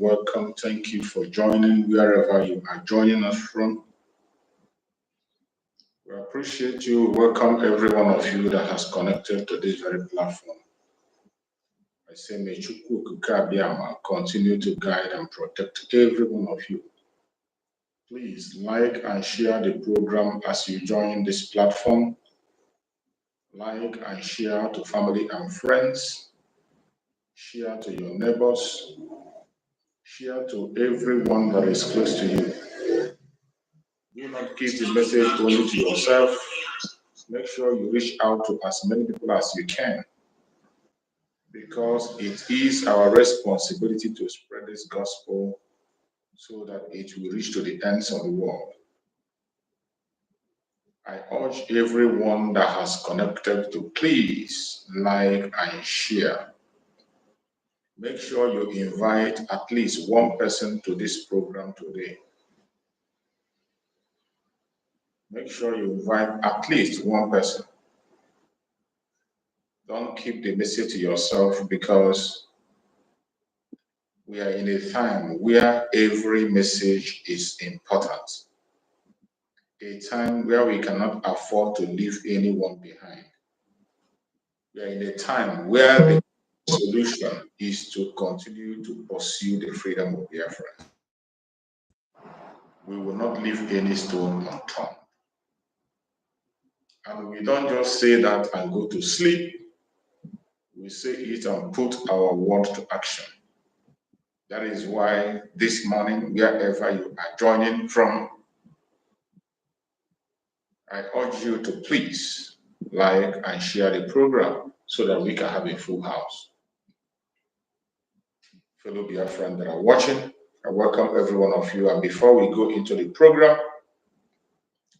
welcome. Thank you for joining wherever you are joining us from. We appreciate you. Welcome every one of you that has connected to this very platform. I say, may Chukwu Abiyama continue to guide and protect every one of you. Please like and share the program as you join this platform. Like and share to family and friends. Share to your neighbors. Share to everyone that is close to you. Do not keep the message only to yourself. Make sure you reach out to as many people as you can, because it is our responsibility to spread this gospel so that it will reach to the ends of the world. I urge everyone that has connected to please like and share. Make sure you invite at least one person to this program today. Make sure you invite at least one person. Don't keep the message to yourself, because we are in a time where every message is important. A time where we cannot afford to leave anyone behind. We are in a time where the solution is to continue to pursue the freedom of Biafra. We will not leave any stone unturned. And we don't just say that and go to sleep. We say it and put our word to action. That is why this morning, wherever you are joining from, I urge you to please like and share the program so that we can have a full house. Fellow Biafrans that are watching, I welcome every one of you. And before we go into the program,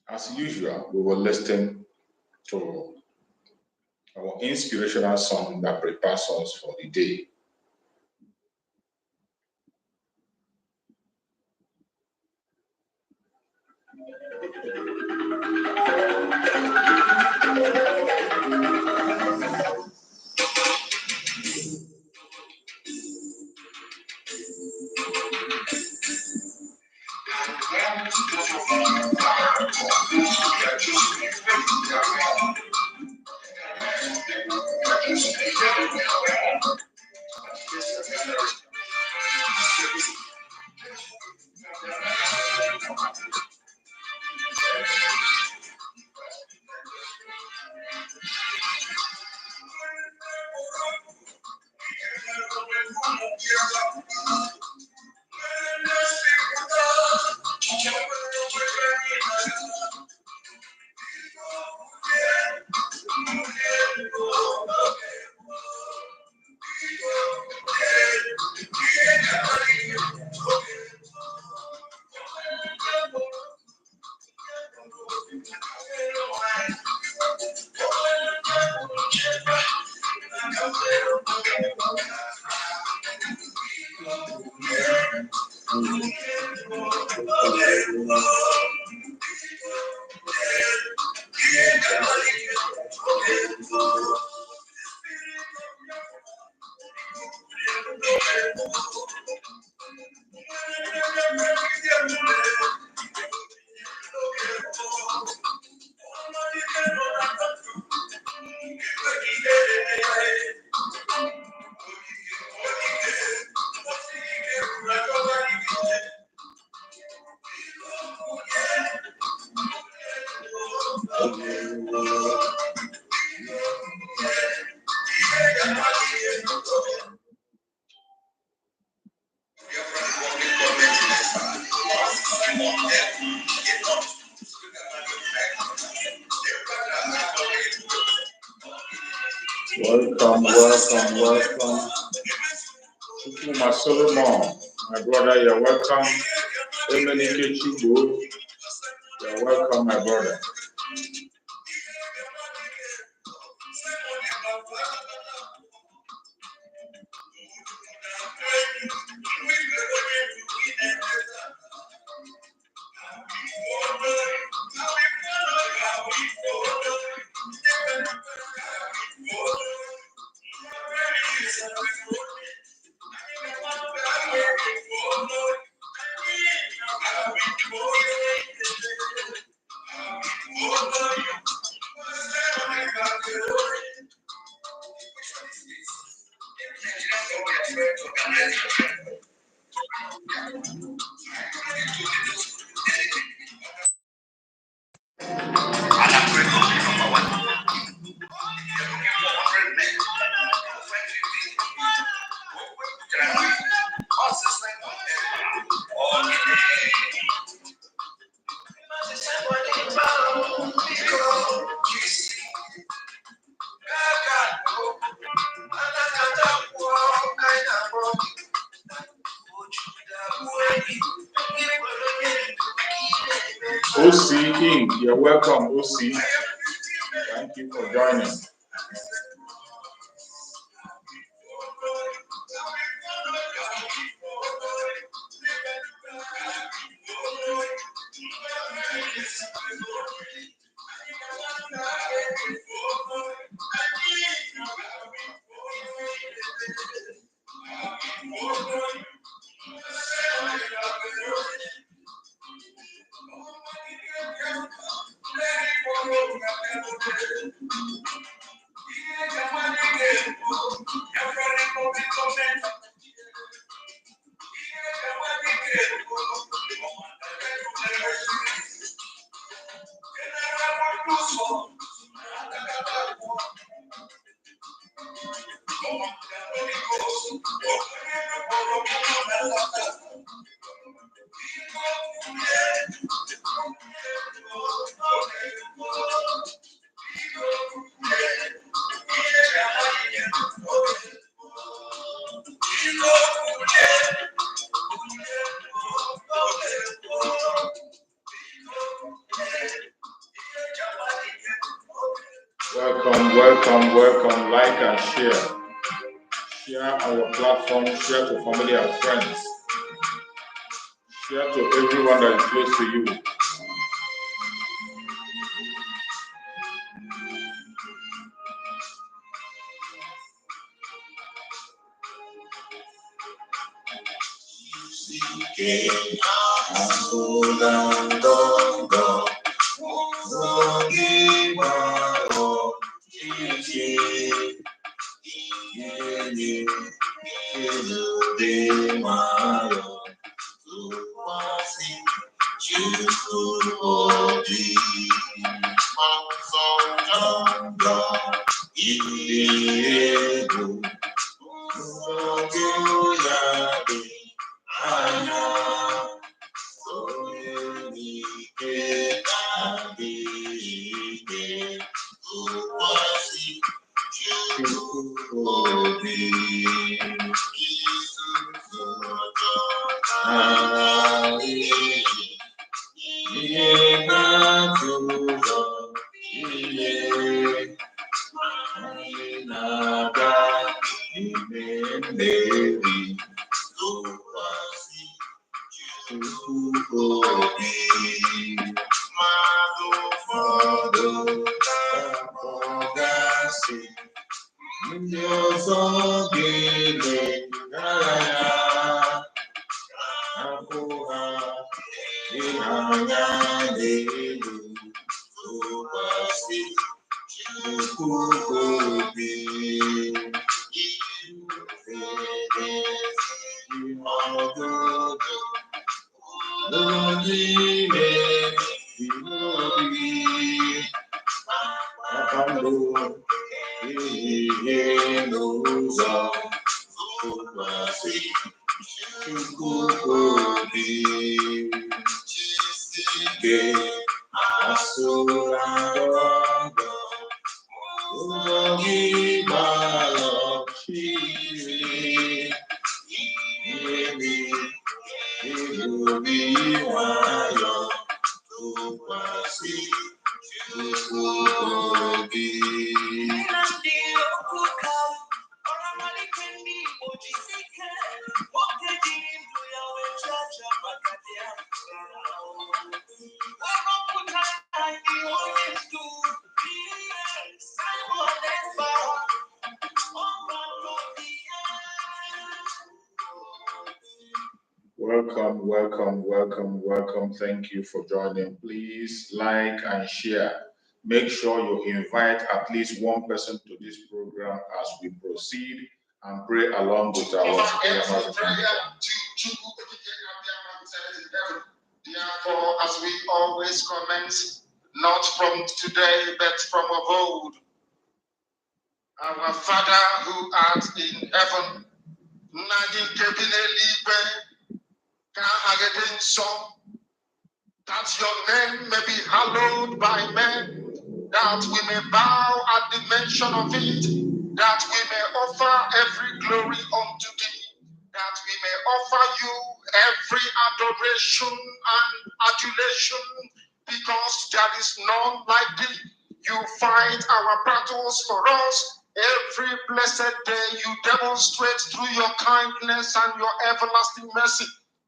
as usual, we will listen to our inspirational song that prepares us for the day. Welcome. Chukwu Solomon, my brother, you're welcome. Emenike Chugbo, you're welcome, my brother. OC Inc., you're welcome, OC. Thank you for joining. Welcome, like and share. Share our platform, share to family and friends. Share to everyone that is close to you. Welcome. Thank you for joining. Please like and share. Make sure you invite at least one person to this program as we proceed and pray along with our Therefore, as we always comment, not from today, but from of old, our Father who art in heaven, that your name may be hallowed by men, that we may bow at the mention of it, that we may offer every glory unto thee, that we may offer you every adoration and adulation, because there is none like thee. You fight our battles for us. Every blessed day you demonstrate through your kindness and your everlasting mercy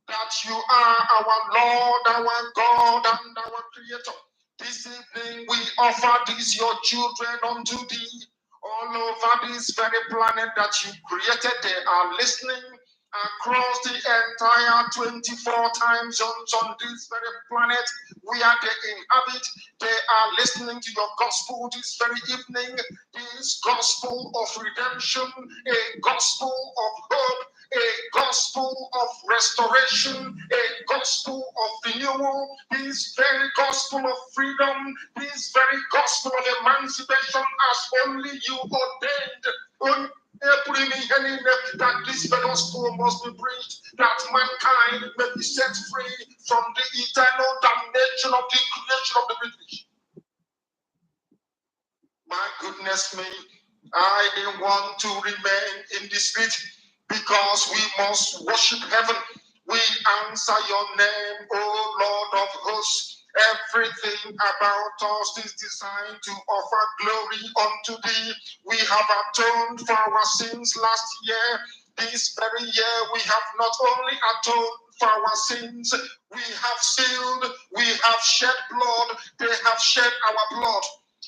that you are our Lord, our God, and our Creator. This evening we offer these your children unto thee. All over this very planet that you created, they are listening across the entire 24 time zones on this very planet where they inhabit. They are listening to your gospel this very evening, this gospel of redemption, a gospel of hope, a gospel of restoration, a gospel of renewal, this very gospel of freedom, this very gospel of emancipation as only you ordained. That this gospel must be preached, that mankind may be set free from the eternal damnation of the creation of the British. My goodness me, I want to remain in the spirit because we must worship heaven. We answer your name, O Lord of hosts. Everything about us is designed to offer glory unto thee. We have atoned for our sins last year. This very year we have not only atoned for our sins, we have sealed, we have shed blood, they have shed our blood.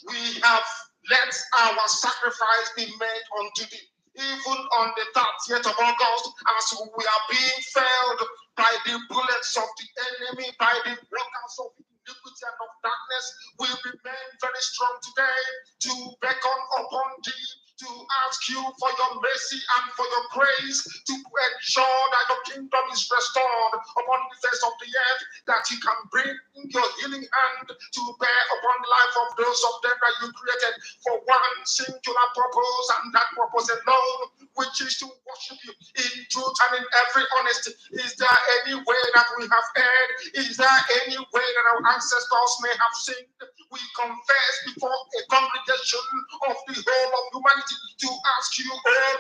We have let our sacrifice be made unto thee. Even on the 30th of August, as we are being felled by the bullets of the enemy, by the workers of iniquity and of darkness, we remain very strong today to beckon upon thee, to ask you for your mercy and for your grace, to ensure that your kingdom is restored upon the face of the earth, that you can bring your healing hand to bear upon the life of those of them that you created for one singular purpose, and that purpose alone, which is to worship you in truth and in every honesty. Is there any way that we have erred? Is there any way that our ancestors may have sinned? We confess before a congregation of the whole of humanity to ask you, oh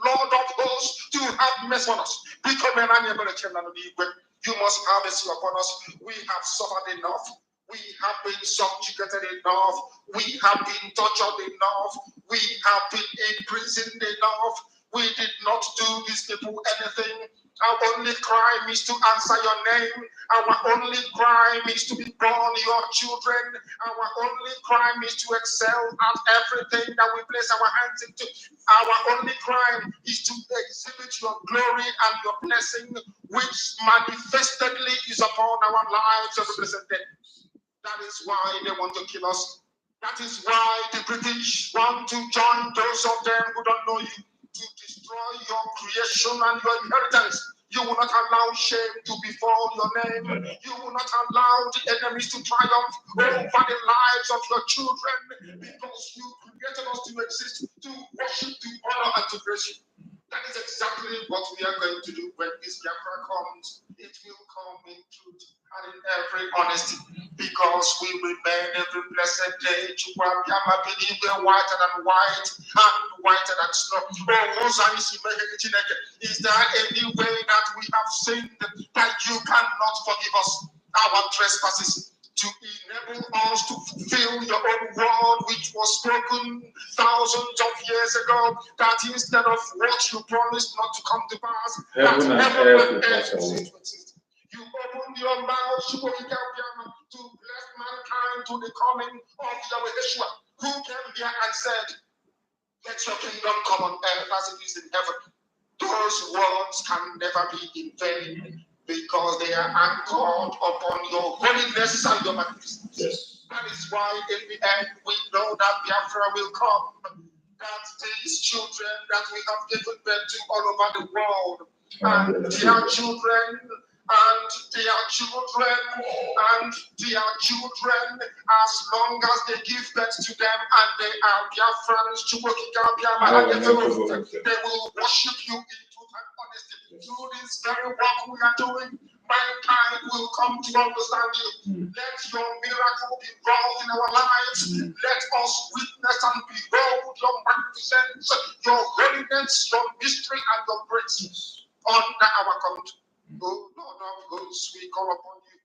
Lord of hosts, to have mercy on us. You must have mercy upon us. We have suffered enough. We have been subjugated enough. We have been tortured enough. We have been imprisoned enough. We did not do these people anything. Our only crime is to answer your name. Our only crime is to be born your children. Our only crime is to excel at everything that we place our hands into. Our only crime is to exhibit your glory and your blessing, which manifestedly is upon our lives as a blessed day. That is why they want to kill us. That is why the British want to join those of them who don't know you, to destroy your creation and your inheritance. You will not allow shame to befall your name. You will not allow the enemies to triumph over the lives of your children, because you created us to exist, to worship, to honor, and to praise you. That is exactly what we are going to do when this Biafra comes. It will come in truth and in every honesty, because we remain every blessed day whiter than white and whiter than snow. Is there any way that we have sinned that you cannot forgive us our trespasses, to enable us to fulfill your own word, which was spoken thousands of years ago, that instead of what you promised not to come to pass, heaven and earth will exist. You opened your mouth to bless mankind to the coming of Yahweh, who came here and said, let your kingdom come on earth as it is in heaven. Those words can never be in vain, because they are anchored upon your holiness and your magnificence. Yes. That is why in the end we know that Biafra will come, that these children that we have given birth to all over the world, and their children and their children, as long as they give birth to them and they are Biafrans, they will worship you in truth and honesty. Through this very work we are doing, mankind will come to understand you. Let your miracle be wrought in our lives. Let us witness and behold your magnificence, your holiness, your mystery, and your grace under our country. Oh Lord of hosts, we call upon you.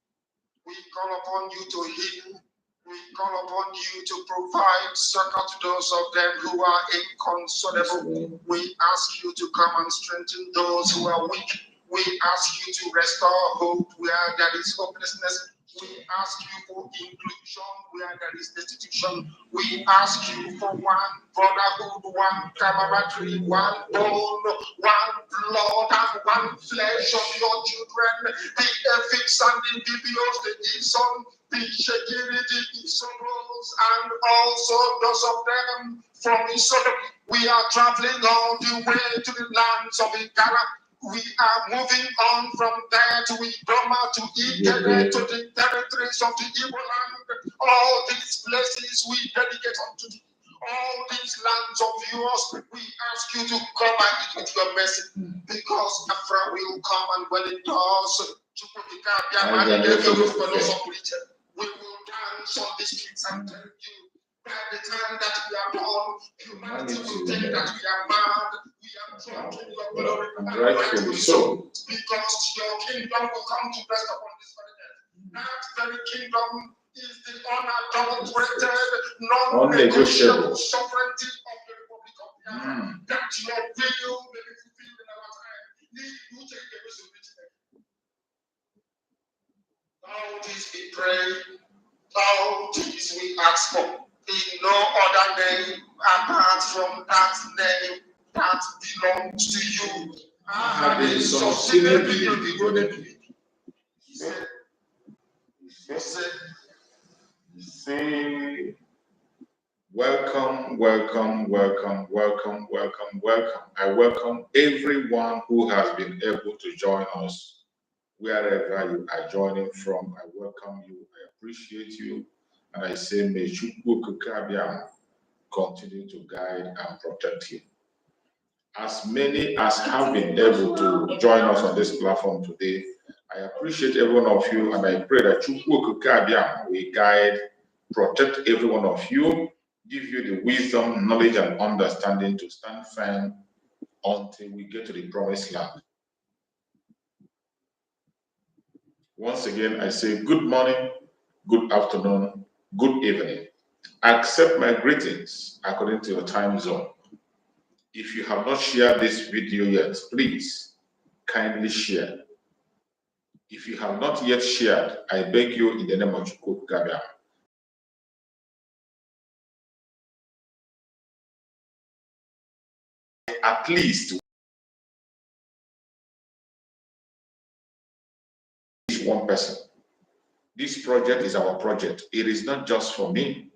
We call upon you to heal. We call upon you to provide succor to those of them who are inconsolable. We ask you to come and strengthen those who are weak. We ask you to restore hope where there is hopelessness. We ask you for inclusion where there is destitution. We ask you for one brotherhood, one camaraderie, one bone, one blood, and one flesh of your children. The ethics and the BBOs, the Ison, the Shekiri, the Isobos, and also those of them from Isobo. We are traveling all the way to the lands of Ikara. We are moving on from there to Idoma, to Ikere, to the territories of the Igbo land. All these places we dedicate unto thee. All these lands of yours, we ask you to come and eat with your mercy, because Biafra will come, and when it does, we will dance on the streets and tell you, by the time that we are done, humanity will think that we are mad. We are drunk in your glory, and rightfully so, because your kingdom will come to rest upon this very earth. That very kingdom is the unadulterated, non-negotiable sovereignty of the Republic of Biafra. That your will may be fulfilled in our time. You take the resolution. All this we pray, all this we ask for, in no other name apart from that name that belongs to you. Say, welcome, welcome, welcome, welcome, welcome, welcome. I welcome everyone who has been able to join us wherever you are joining from. I welcome you, I appreciate you, and I say, may Chukwu Kukabia continue to guide and protect you. As many as have been able to join us on this platform today, I appreciate every one of you, and I pray that Chukwu Kukabia will guide, protect every one of you, give you the wisdom, knowledge, and understanding to stand firm until we get to the promised land. Once again, I say good morning, good afternoon, good evening. Accept my greetings according to your time zone. If you have not shared this video yet, please kindly share. If you have not yet shared, I beg you in the name of Chukwu Kukabia, at least one person. This project is our project. It is not just for me.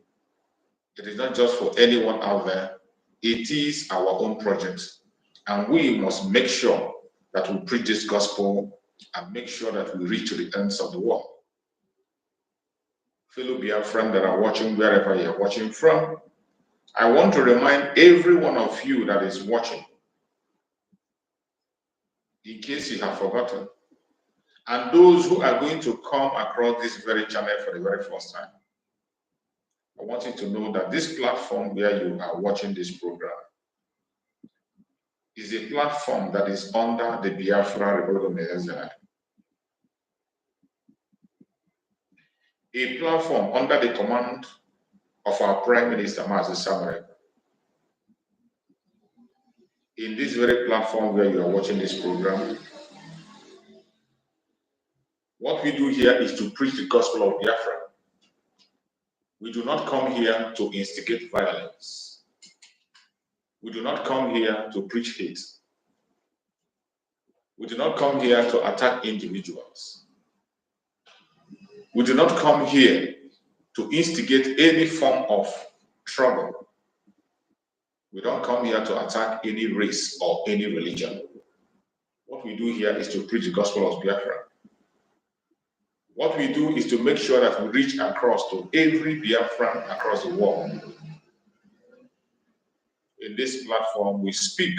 It is not just for anyone out there. It is our own project. And we must make sure that we preach this gospel and make sure that we reach to the ends of the world. Fellow Biafran that are watching wherever you are watching from, I want to remind every one of you that is watching, in case you have forgotten, and those who are going to come across this very channel for the very first time, I want you to know that this platform where you are watching this program is a platform that is under the Biafra referendum, a platform under the command of our Prime Minister, Mazi Samare. In this very platform where you are watching this program, what we do here is to preach the gospel of Biafra. We do not come here to instigate violence. We do not come here to preach hate. We do not come here to attack individuals. We do not come here to instigate any form of trouble. We don't come here to attack any race or any religion. What we do here is to preach the gospel of Biafra. What we do is to make sure that we reach across to every Biafran across the world. In this platform, we speak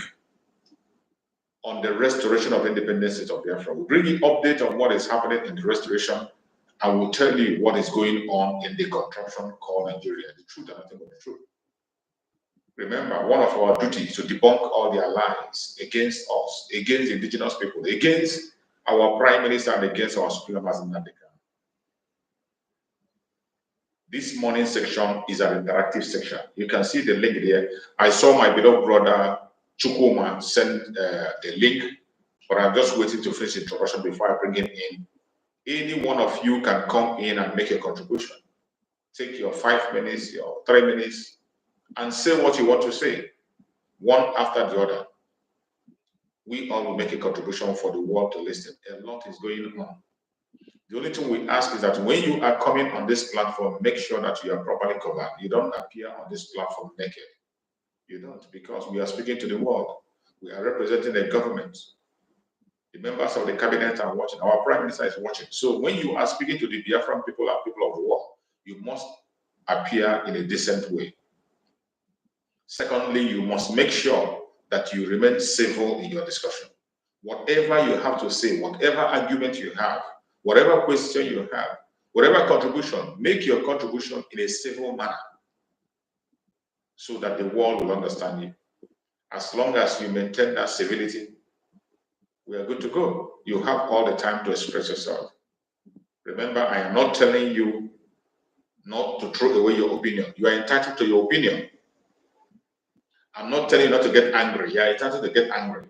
on the restoration of independence of Biafra. We bring you update on what is happening in the restoration, and we'll tell you what is going on in the contraption called Nigeria, the truth and nothing but the truth. Remember, one of our duties is to debunk all their lies against us, against indigenous people, against our prime minister, and against our supreme Master. This morning section is an interactive section. You can see the link there. I saw my beloved brother Chukuma send the link, but I'm just waiting to finish the introduction before I bring him in. Any one of you can come in and make a contribution. Take your 5 minutes, your 3 minutes, and say what you want to say, one after the other. We all will make a contribution for the world to listen. A lot is going on. The only thing we ask is that when you are coming on this platform, make sure that you are properly covered. You don't appear on this platform naked. You don't, because we are speaking to the world. We are representing the government. The members of the cabinet are watching. Our prime minister is watching. So when you are speaking to the Biafran people and people of the world, you must appear in a decent way. Secondly, you must make sure that you remain civil in your discussion. Whatever you have to say, whatever argument you have, whatever question you have, whatever contribution, make your contribution in a civil manner so that the world will understand you. As long as you maintain that civility, we are good to go. You have all the time to express yourself. Remember, I am not telling you not to throw away your opinion. You are entitled to your opinion. I'm not telling you not to get angry. You are entitled to get angry.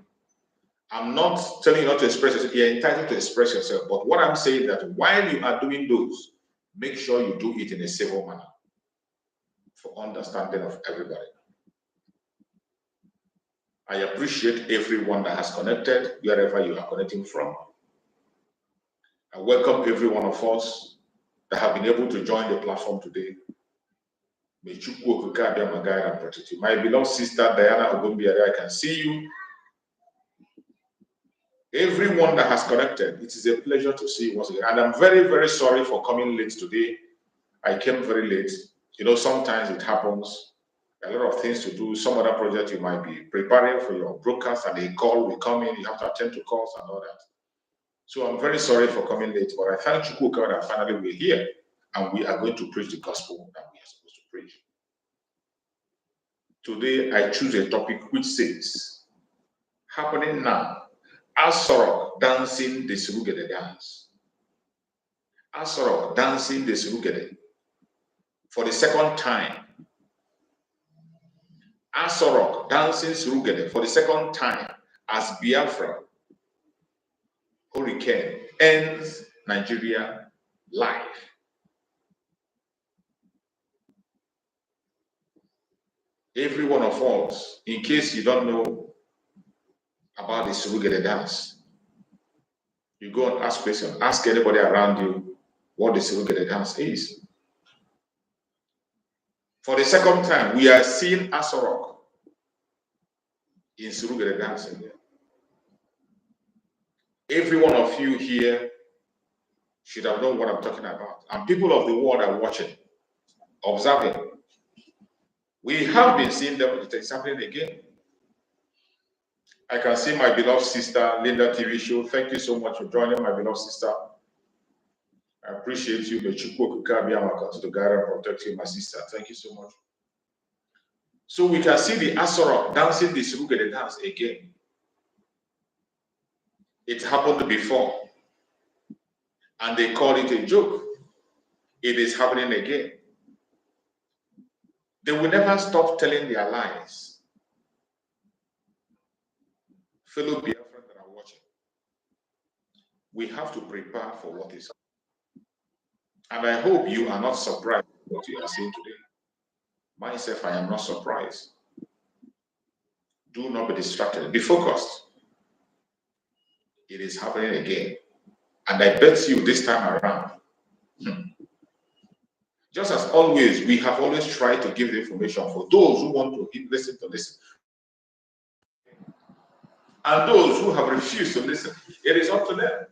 I'm not telling you not to express yourself. You're entitled to express yourself. But what I'm saying is that while you are doing those, make sure you do it in a civil manner for understanding of everybody. I appreciate everyone that has connected, wherever you are connecting from. I welcome every one of us that have been able to join the platform today. May Chukwu Okike be my guide and protect you. My beloved sister Diana Ogumbiare, I can see you. Everyone that has connected, it is a pleasure to see you once again. And I'm very, very sorry for coming late today. I came very late. You know, sometimes it happens. A lot of things to do. Some other project you might be preparing for your broadcast, and a call will come in. You have to attend to calls and all that. So I'm very sorry for coming late, but I thank Chukwu God that finally we're here, and we are going to preach the gospel that we are supposed to preach. Today, I choose a topic which says, happening now, Asorock dancing the Surugede dance. Asorock dancing the Surugede for the second time. Asorock dancing Surugede for the second time as Biafra hurricane ends Nigeria life. Every one of us, in case you don't know about the Surugede dance, you go and ask questions. Ask anybody around you what the Surugede dance is. For the second time, we are seeing Asorock in Surugede dancing. Every one of you here should have known what I'm talking about. And people of the world are watching, observing. We have been seeing them, it's happening again. I can see my beloved sister, Linda TV Show. Thank you so much for joining, my beloved sister. I appreciate you. May Chukwu Okike be our God to guide and protect you, my sister. Thank you so much. So we can see the Asorock dancing the Surugede dance again. It happened before, and they call it a joke. It is happening again. They will never stop telling their lies. Fellow Biafrans that are watching, we have to prepare for what is happening. And I hope you are not surprised with what you are seeing today. Myself, I am not surprised. Do not be distracted. Be focused. It is happening again. And I bet you this time around, just as always, we have always tried to give the information for those who want to listen to listen. And those who have refused to listen, it is up to them.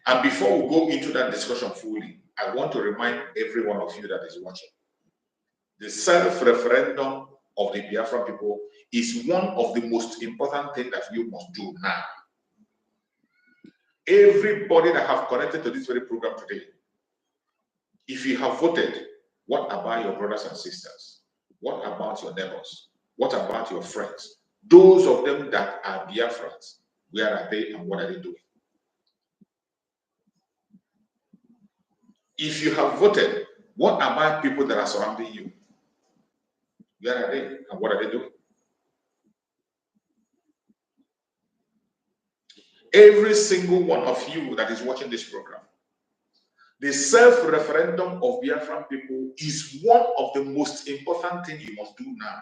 And before we go into that discussion fully, I want to remind every one of you that is watching, the self-referendum of the Biafra people is one of the most important things that you must do now. Everybody that have connected to this very program today, if you have voted, what about your brothers and sisters? What about your neighbors? What about your friends? Those of them that are Biafrans, where are they and what are they doing? If you have voted, what about people that are surrounding you? Where are they and what are they doing? Every single one of you that is watching this program, the self-referendum of Biafran people is one of the most important things you must do now,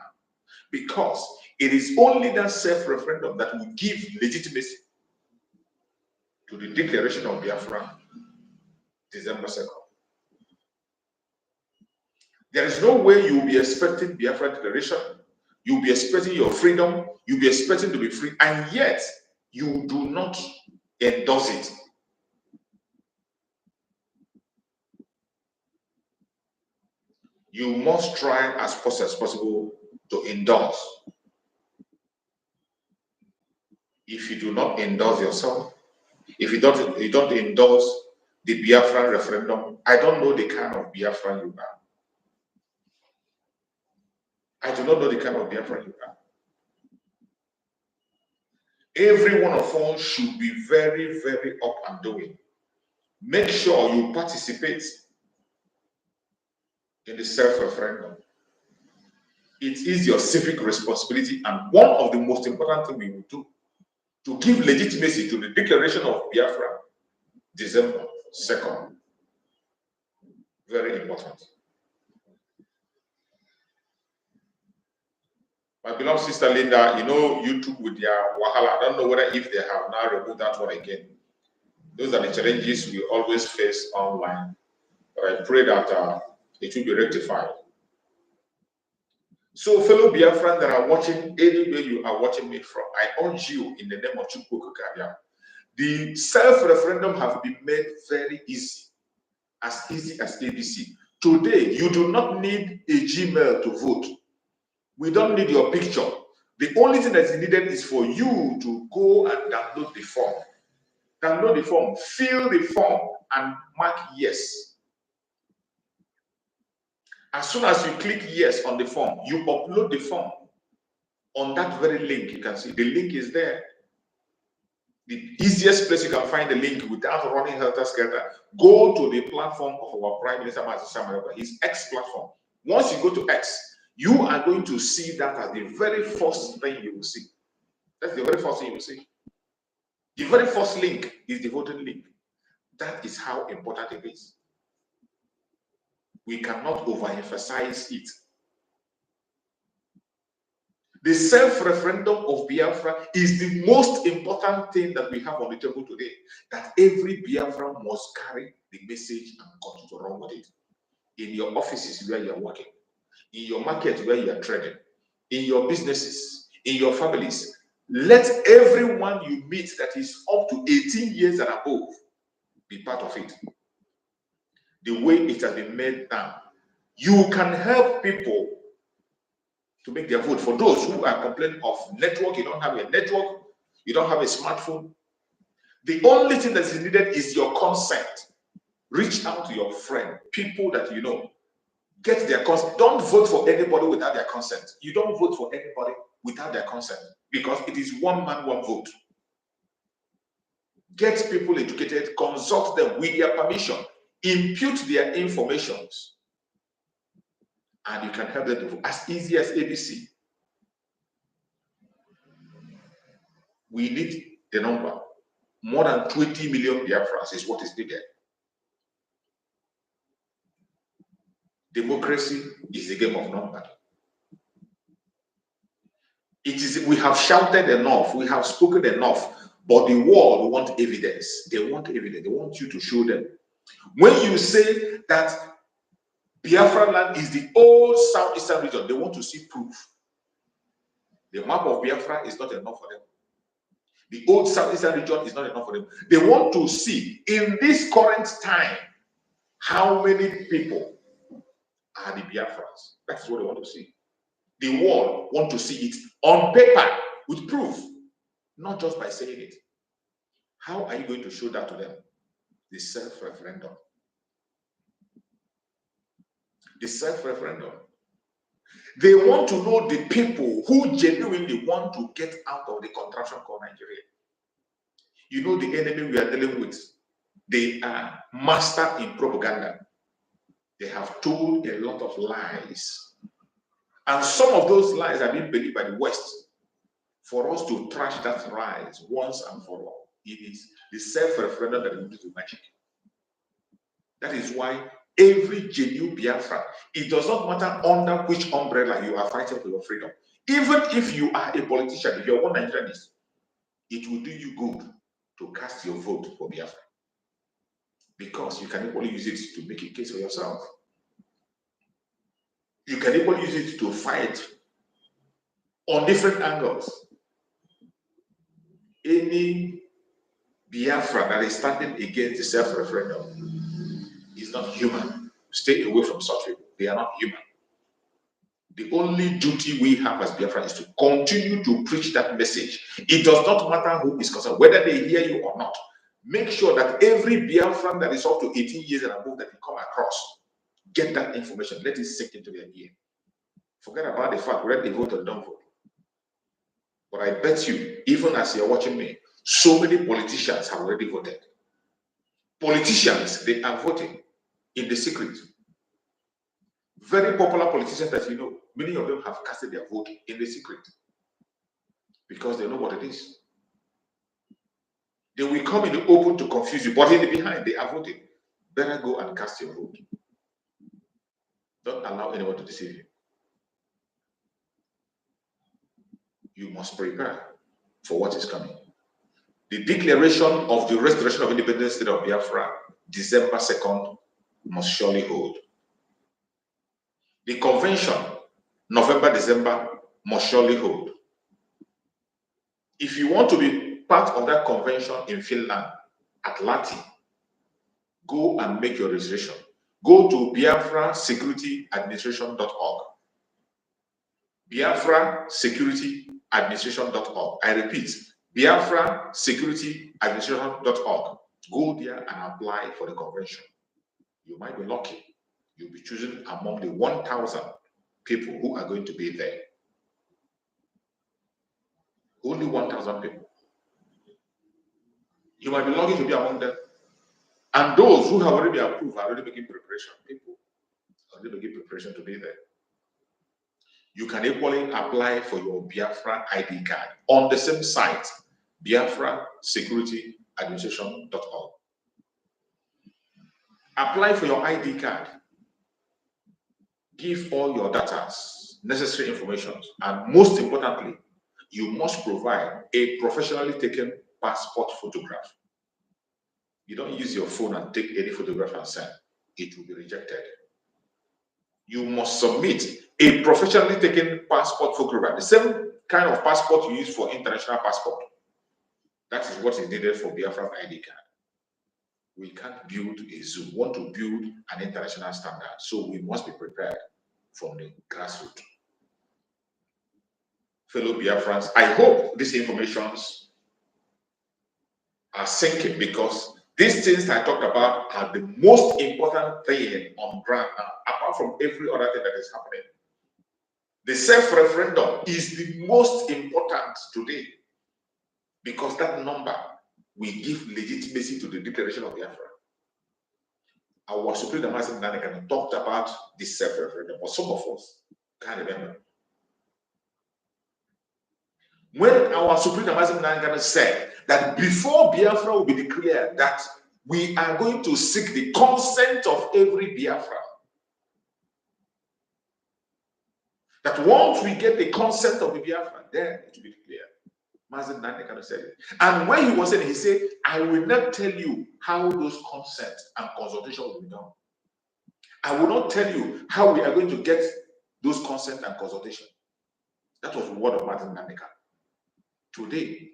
because it is only that self-referendum that will give legitimacy to the declaration of Biafra December 2nd. There is no way you will be expecting Biafra declaration, you'll be expecting your freedom, you'll be expecting to be free, and yet you do not endorse it. You must try as fast as possible to endorse. If you do not endorse yourself, if you don't endorse the Biafran referendum, I don't know the kind of Biafran you are. I do not know the kind of Biafran you are. Every one of us should be very, very up and doing. Make sure you participate in the self-referendum. It is your civic responsibility, and one of the most important things we will do to give legitimacy to the declaration of Biafra December 2nd. Very important. My beloved sister Linda, you know, YouTube with their wahala. I don't know whether if they have now removed that one again. Those are the challenges we always face online. But I pray that it will be rectified. So, fellow Biafran that are watching, anywhere you are watching me from, I urge you in the name of Chukwu Kakabia. The self-referendum have been made very easy as ABC. Today, you do not need a Gmail to vote. We don't need your picture. The only thing that is needed is for you to go and download the form. Download the form, fill the form, and mark yes. As soon as you click yes on the form, you upload the form. On that very link, you can see the link is there. The easiest place you can find the link without running helter-skelter, go to the platform of our Prime Minister, his X platform. Once you go to X, you are going to see that as the very first thing you will see. That's the very first thing you will see. The very first link is the voting link. That is how important it is. We cannot overemphasize it. The self-referendum of Biafra is the most important thing that we have on the table today, that every Biafra must carry the message and continue to run with it. In your offices where you are working, in your market where you are trading, in your businesses, in your families, let everyone you meet that is up to 18 years and above be part of it. The way it has been made now, you can help people to make their vote. For those who are complaining of network, you don't have a network, you don't have a smartphone, the only thing that is needed is your consent. Reach out to your friend, people that you know, get their consent. Don't vote for anybody without their consent. You don't vote for anybody without their consent, because it is one man, one vote. Get people educated, consult them with their permission, impute their informations, and you can help them to vote as easy as ABC. We need the number. More than 20 million Biafrans is what is needed. Democracy is the game of numbers. It is, we have shouted enough, we have spoken enough, but the world wants evidence. They want evidence. They want you to show them. When you say that Biafra land is the old southeastern region, they want to see proof. The map of Biafra is not enough for them. The old southeastern region is not enough for them. They want to see in this current time how many people are the Biafrans. That's what they want to see. The world want to see it on paper with proof, not just by saying it. How are you going to show that to them? The self-referendum. The self-referendum. They want to know the people who genuinely want to get out of the contraption called Nigeria. You know the enemy we are dealing with. They are master in propaganda. They have told a lot of lies. And some of those lies are being believed by the West. For us to trash that lies once and for all, it is the self-referendum that will do the magic. That is why every genuine Biafra, it does not matter under which umbrella you are fighting for your freedom. Even if you are a politician, if you're one Nigerianist, it will do you good to cast your vote for Biafra. Because you can equally use it to make a case for yourself. You can equally use it to fight on different angles. Any Biafra that is standing against the self-referendum is not human. Stay away from such people. They are not human. The only duty we have as Biafra is to continue to preach that message. It does not matter who is concerned, whether they hear you or not. Make sure that every Biafran that is up to 18 years and above that you come across, get that information. Let it sink into their ear. Forget about the fact whether they vote or don't vote. But I bet you, even as you're watching me, so many politicians have already voted. Politicians, they are voting in the secret. Very popular politicians that you know, many of them have casted their vote in the secret because they know what it is. They will come in the open to confuse you, but in the behind, they are voting. Better go and cast your vote. Don't allow anyone to deceive you. You must prepare for what is coming. The declaration of the restoration of independence state of Biafra, December 2nd, must surely hold. The convention, November, December, must surely hold. If you want to be part of that convention in Finland, at Lati, go and make your registration. Go to biafrasecurityadministration.org. biafrasecurityadministration.org. I repeat, biafrasecurityadministration.org. Go there and apply for the convention. You might be lucky. You'll be chosen among the 1,000 people who are going to be there. Only 1,000 people. You might be lucky to be among them. And those who have already been approved are already making preparation. People are already making preparation to be there. You can equally apply for your Biafra ID card on the same site, biafrasecurityadministration.org. Apply for your ID card. Give all your data, necessary information, and most importantly, you must provide a professionally taken passport photograph. You don't use your phone and take any photograph and send. It will be rejected. You must submit a professionally taken passport photograph, the same kind of passport you use for international passport. That is what is needed for Biafra ID card. We can't build a zoo. We want to build an international standard, so we must be prepared from the grassroots. Fellow Biafrans, I hope these informations are sinking, because these things I talked about are the most important thing on ground now, apart from every other thing that is happening. The self-referendum is the most important today, because that number will give legitimacy to the declaration of Biafra. Our Supreme Master Nanakan talked about this self-referendum, but some of us can't remember. When our Supreme Master Nanakan said that before Biafra will be declared, that we are going to seek the consent of every Biafra. That once we get the consent of the Biafra, then it will be declared. Master Nanakan said it. And when he was saying, he said, I will not tell you how those consents and consultation will be done. I will not tell you how we are going to get those consent and consultation. That was the word of Martin Nanakan. Today,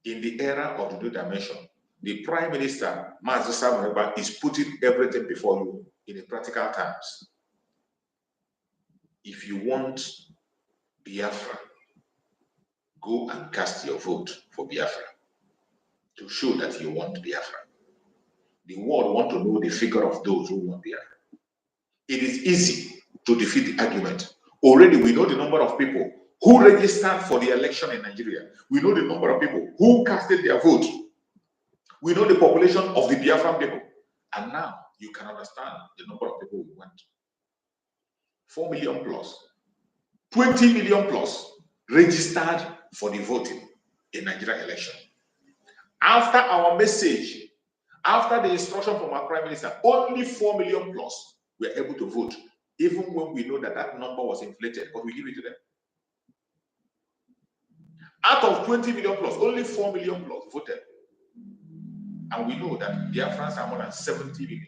in the era of the new dimension, the Prime Minister, Mazi Samuel, is putting everything before you in the practical terms. If you want Biafra, go and cast your vote for Biafra to show that you want Biafra. The world want to know the figure of those who want Biafra. It is easy to defeat the argument. Already we know the number of people who registered for the election in Nigeria. We know the number of people who casted their vote. We know the population of the Biafran people. And now you can understand the number of people we want. 4 million plus, 20 million plus registered for the voting in Nigeria election. After our message, after the instruction from our Prime Minister, only 4 million plus were able to vote, even when we know that that number was inflated, but we give it to them. Out of 20 million plus, only 4 million plus voted. And we know that Biafrans are more than 70 million.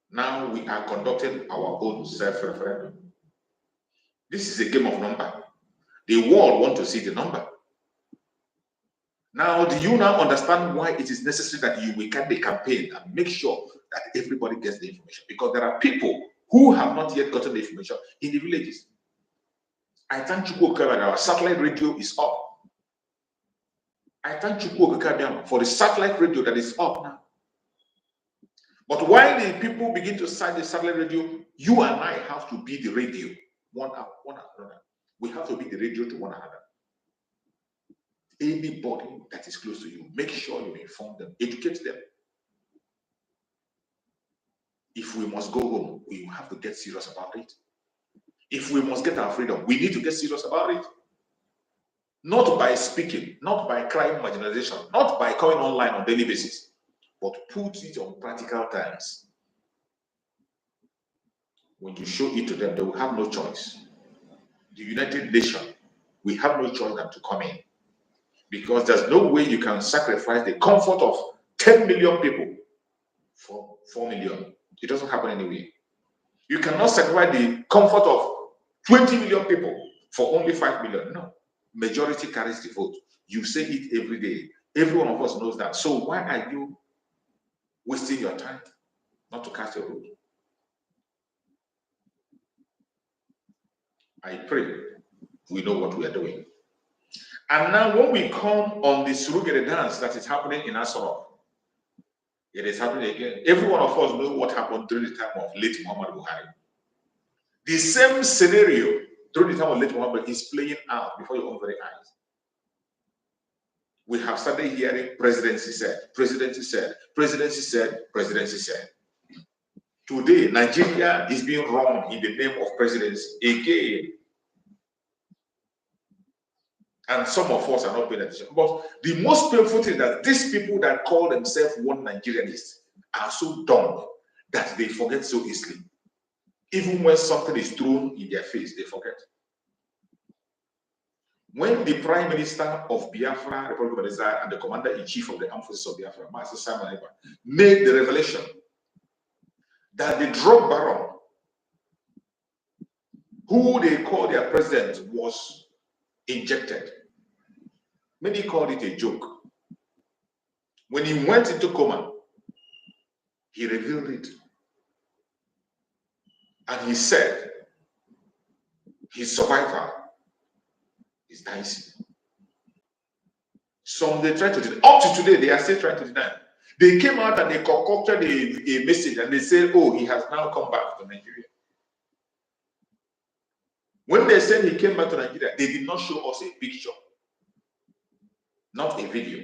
Now we are conducting our own self-referendum. This is a game of number. The world want to see the number. Now, do you now understand why it is necessary that you will get the campaign and make sure that everybody gets the information? Because there are people who have not yet gotten the information in the villages. I thank Chukwu that our satellite radio is up. I thank Chukwu for the satellite radio that is up now. But while the people begin to sign the satellite radio, you and I have to be the radio one another. We have to be the radio to one another. Anybody that is close to you, make sure you inform them, educate them. If we must go home, we have to get serious about it. If we must get our freedom, we need to get serious about it. Not by speaking, not by crime marginalization, not by going online on a daily basis, but put it on practical terms. When you show it to them, they will have no choice. The United Nations, we have no choice than to come in. Because there's no way you can sacrifice the comfort of 10 million people for 4 million. It doesn't happen anyway. You cannot sacrifice the comfort of 20 million people for only 5 million. No. Majority carries the vote. You say it every day. Every one of us knows that. So why are you wasting your time not to cast your vote? I pray we know what we are doing. And now when we come on the Surugede dance that is happening in Asorock, it is happening again. Every one of us knows what happened during the time of late Muhammad Buhari. The same scenario during the time of late Muhammad is playing out before your own very eyes. We have started hearing presidency said, presidency said, presidency said, presidency said. Today, Nigeria is being run in the name of presidency again. And some of us are not paying attention. But the most painful thing is that these people that call themselves one Nigerianists are so dumb that they forget so easily. Even when something is thrown in their face, they forget. When the Prime Minister of Biafra, Republic of Israel, and the Commander-in-Chief of the Armed Forces of Biafra, Master Simon Ekpa, made the revelation that the drug baron, who they call their president, was injected. Many called it a joke. When he went into coma, he revealed it. And he said his survival is dicey. Some they try to deny. Up to today, they are still trying to deny. They came out and they concocted a message and they said, oh, he has now come back to Nigeria. When they said he came back to Nigeria, they did not show us a picture, not a video.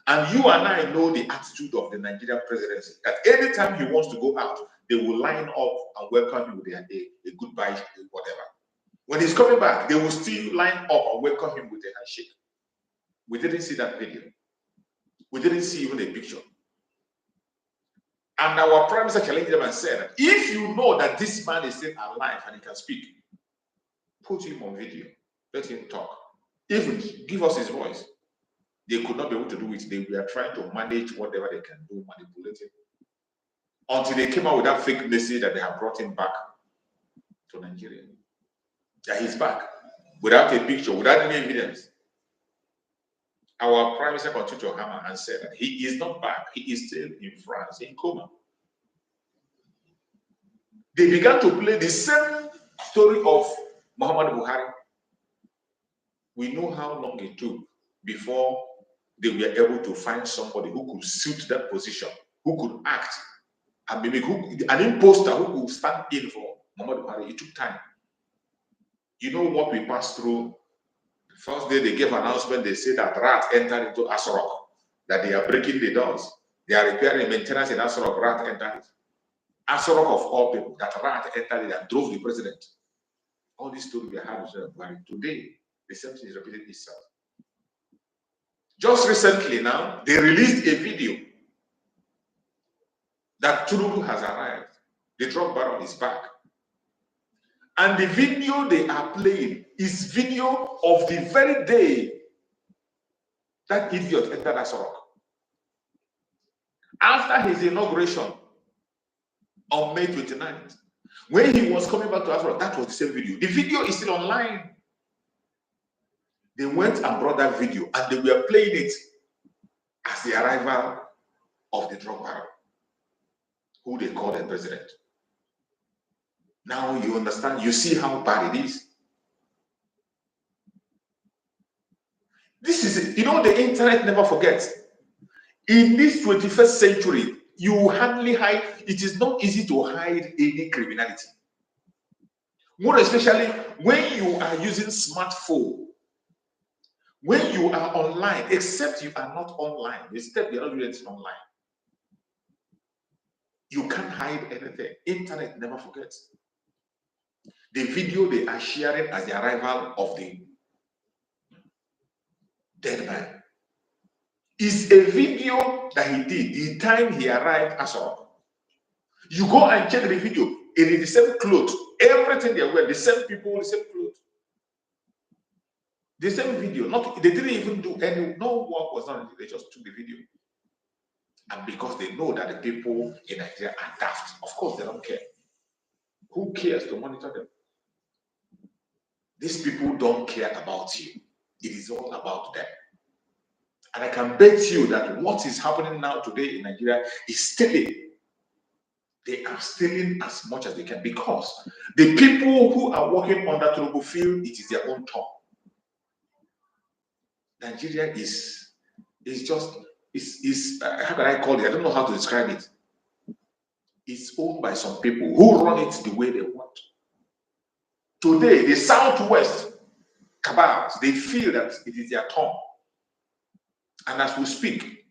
And you and I know the attitude of the Nigerian presidency, that anytime he wants to go out, they will line up and welcome him with a goodbye, whatever. When he's coming back, they will still line up and welcome him with a handshake. We didn't see that video. We didn't see even a picture. And our Prime Minister challenged them and said, if you know that this man is still alive and he can speak, put him on video. Let him talk. Even give us his voice. They could not be able to do it. They were trying to manage whatever they can do, manipulate him. Until they came out with that fake message that they have brought him back to Nigeria. That he's back. without a picture, without any evidence. Our Prime Minister continued to hammer and said that he is not back. He is still in France, in coma. They began to play the same story of Muhammad Buhari. We know how long it took before they were able to find somebody who could suit that position, who could act, and maybe an imposter who could stand in for Muhammad Buhari. It took time. You know what we passed through? The first day they gave an announcement, they said that rats entered into Asorock, that they are breaking the doors. They are repairing maintenance in Asorock, rat entered. Asorock of all people, that rat entered it and drove the president. All these stories we had today, the same thing is repeating itself. Just recently now, they released a video that Tinubu has arrived. The drug baron is back. And the video they are playing is video of the very day that idiot entered Asorock. After his inauguration on May 29th, when he was coming back to Asorock, that was the same video. The video is still online. They went and brought that video and they were playing it as the arrival of the drug baron, who they call the president. Now you understand, you see how bad it is. This is, you know, the internet never forgets. In this 21st century, you hardly hide, it is not easy to hide any criminality. More especially when you are using smartphone, when you are online, except you are not online, except you are not doing it online. You can't hide anything. Internet never forgets. The video they are sharing as the arrival of the dead man is a video that he did the time he arrived at Asorock. You go and check the video, it is the same clothes, everything they wear, the same people, the same clothes. The same video, they didn't even do no work was done, they just took the video. And because they know that the people in Nigeria are daft, of course they don't care. Who cares to monitor them? These people don't care about you. It is all about them. And I can bet you that what is happening now today in Nigeria is stealing. They are stealing as much as they can because the people who are working on that Tinubu feel it is their own turn. Nigeria is just how can I call it? I don't know how to describe it. It's owned by some people who run it the way they want. Today, the Southwest cabals, they feel that it is their turn. And as we speak,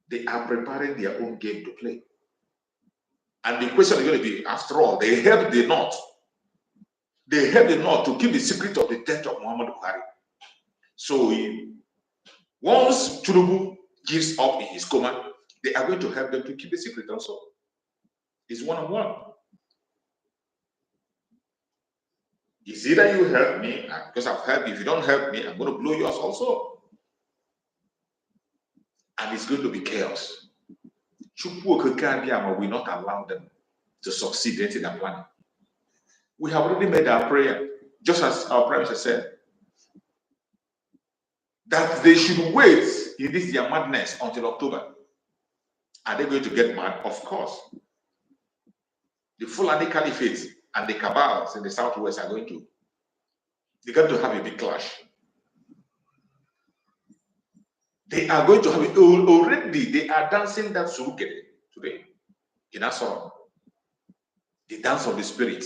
they are preparing their own game to play. And the question is going to be, after all, they helped the North. They helped the North to keep the secret of the death of Muhammad Buhari. So once Tinubu gives up in his coma, they are going to help them to keep the secret also. It's one-on-one. It's either you help me, because I've helped you. If you don't help me, I'm going to blow yours also. And it's going to be chaos. Chukwu Okeke will not allow them to succeed in their plan. We have already made our prayer, just as our Prime Minister said, that they should wait in this their madness until October. Are they going to get mad? Of course. The Fulani Caliphate and the cabals in the Southwest are going to have a big clash. They are going to have it already. They are dancing that Surugede today in Asorock. The dance of the spirit.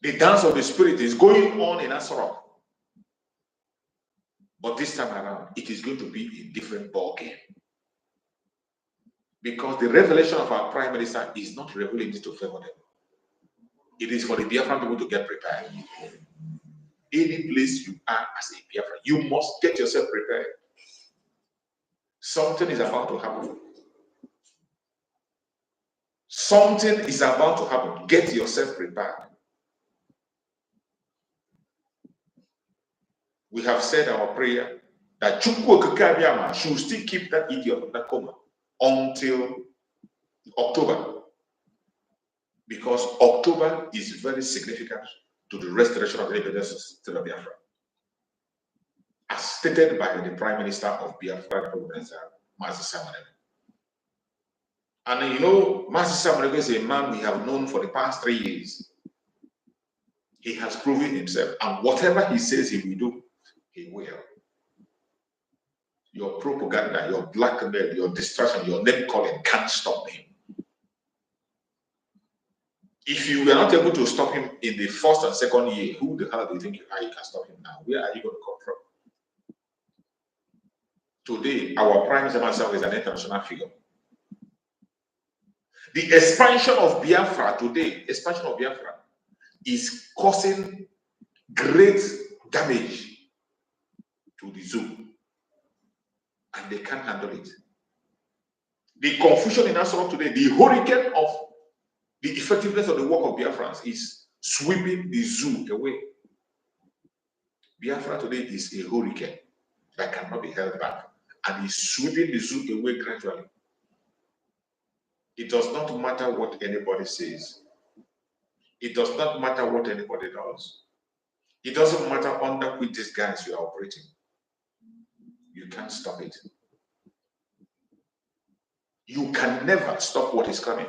The dance of the spirit is going on in Asorock. But this time around, it is going to be a different ball game. Because the revelation of our Prime Minister is not revealing it to favor them. It is for the Biafran people to get prepared. Any place you are as a Biafran, you must get yourself prepared. Something is about to happen. Something is about to happen. Get yourself prepared. We have said our prayer that Chukwu Okeke should still keep that idiot in that coma until October. Because October is very significant to the restoration of the independence state of Biafra, as stated by the Prime Minister of Biafra, Mazi Samuel. And you know, Mazi Samuel is a man we have known for the past 3 years. He has proven himself, and whatever he says he will do, he will. Your propaganda, your blackmail, your distraction, your name calling can't stop him. If you were not able to stop him in the first and second year, who the hell do you think you can stop him now? Where are you going to come from? Today, our Prime Minister is an international figure. The expansion of Biafra today, is causing great damage to the zoo, and they can't handle it. The confusion in Asorock today, the hurricane of the effectiveness of the work of Biafrans is sweeping the zoo away. Biafra today is a hurricane that cannot be held back, and is sweeping the zoo away gradually. It does not matter what anybody says. It does not matter what anybody does. It doesn't matter under which disguise you are operating. You can't stop it. You can never stop what is coming.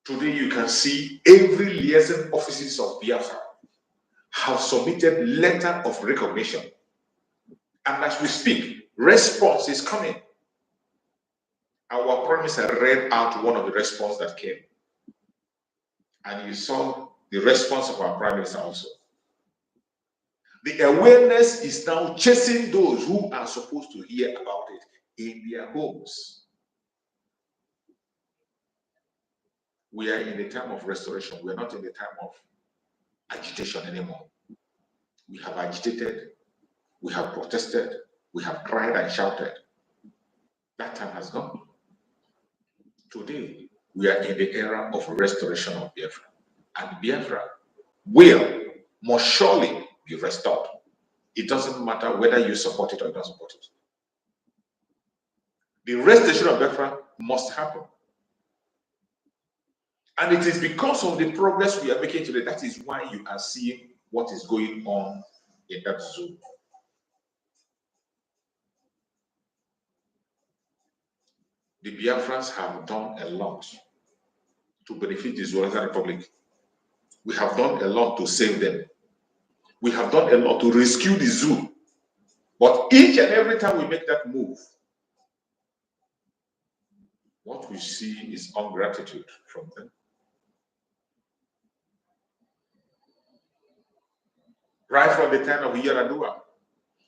Today you can see every liaison offices of Biafra have submitted letter of recognition. And as we speak, response is coming. Our Prime Minister read out one of the response that came. And you saw the response of our Prime Minister also. The awareness is now chasing those who are supposed to hear about it in their homes. We are in the time of restoration. We are not in the time of agitation anymore. We have agitated, we have protested, we have cried and shouted. That time has gone. Today, we are in the era of restoration of Biafra. And Biafra must surely be restored. It doesn't matter whether you support it or don't support it. The restoration of Biafra must happen. And it is because of the progress we are making today, that is why you are seeing what is going on in that zone. The Biafrans have done a lot to benefit the Surugede Republic. We have done a lot to save them. We have done a lot to rescue the zoo. But each and every time we make that move, what we see is ingratitude from them. Right from the time of Yaradua.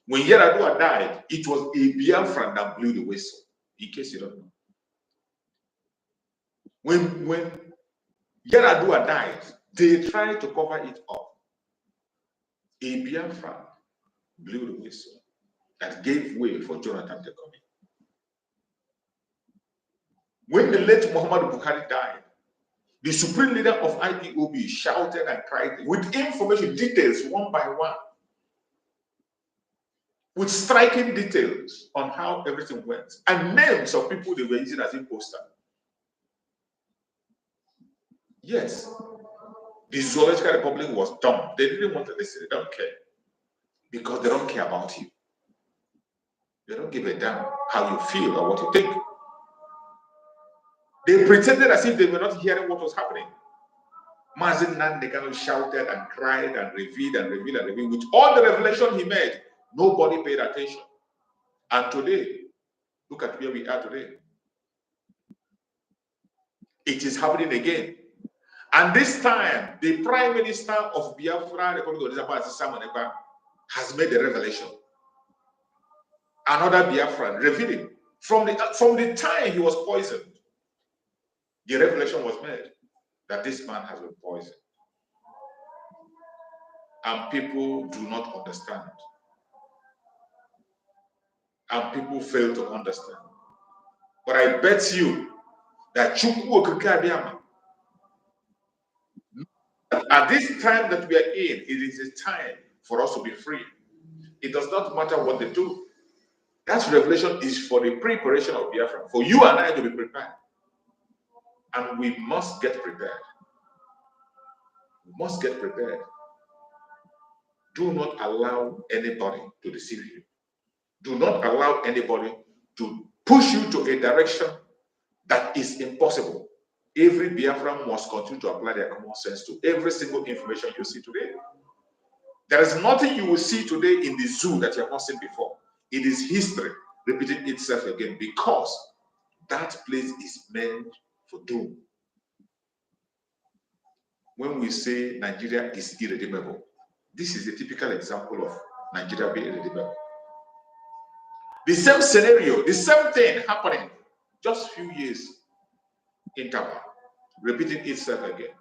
When Yaradua died, it was a Biafran that blew the whistle, in case you don't know. When Yaradua died, they tried to cover it up. A Biafran blew the whistle that gave way for Jonathan to come in. When the late Muhammad Buhari died, the supreme leader of IPOB shouted and cried with information, details one by one, with striking details on how everything went, and names of people they were using as imposter. Yes, the Zoological Republic was dumb. They didn't want to listen. They don't care. Because they don't care about you. They don't give a damn how you feel or what you think. They pretended as if they were not hearing what was happening. Mazin Nandekano shouted and cried and revealed and revealed and revealed. With all the revelation he made, nobody paid attention. And today, look at where we are today. It is happening again. And this time, the Prime Minister of Biafra, Republic of Elizabeth, has made a revelation. Another Biafran revealing from the time he was poisoned, the revelation was made that this man has been poisoned. And people do not understand. And people fail to understand. But I bet you that Chukwu Okike Abiyama, at this time that we are in, it is a time for us to be free. It does not matter what they do. That revelation is for the preparation of Biafra, for you and I to be prepared. And we must get prepared. must get prepared. Do not allow anybody to deceive you. Do not allow anybody to push you to a direction that is impossible. Every Biafran must continue to apply their common sense to every single information you see today. There is nothing you will see today in the zoo that you have not seen before. It is history repeating itself again because that place is meant for doom. When we say Nigeria is irredeemable, this is a typical example of Nigeria being irredeemable. The same scenario, the same thing happening, just few years interval, repeating itself again.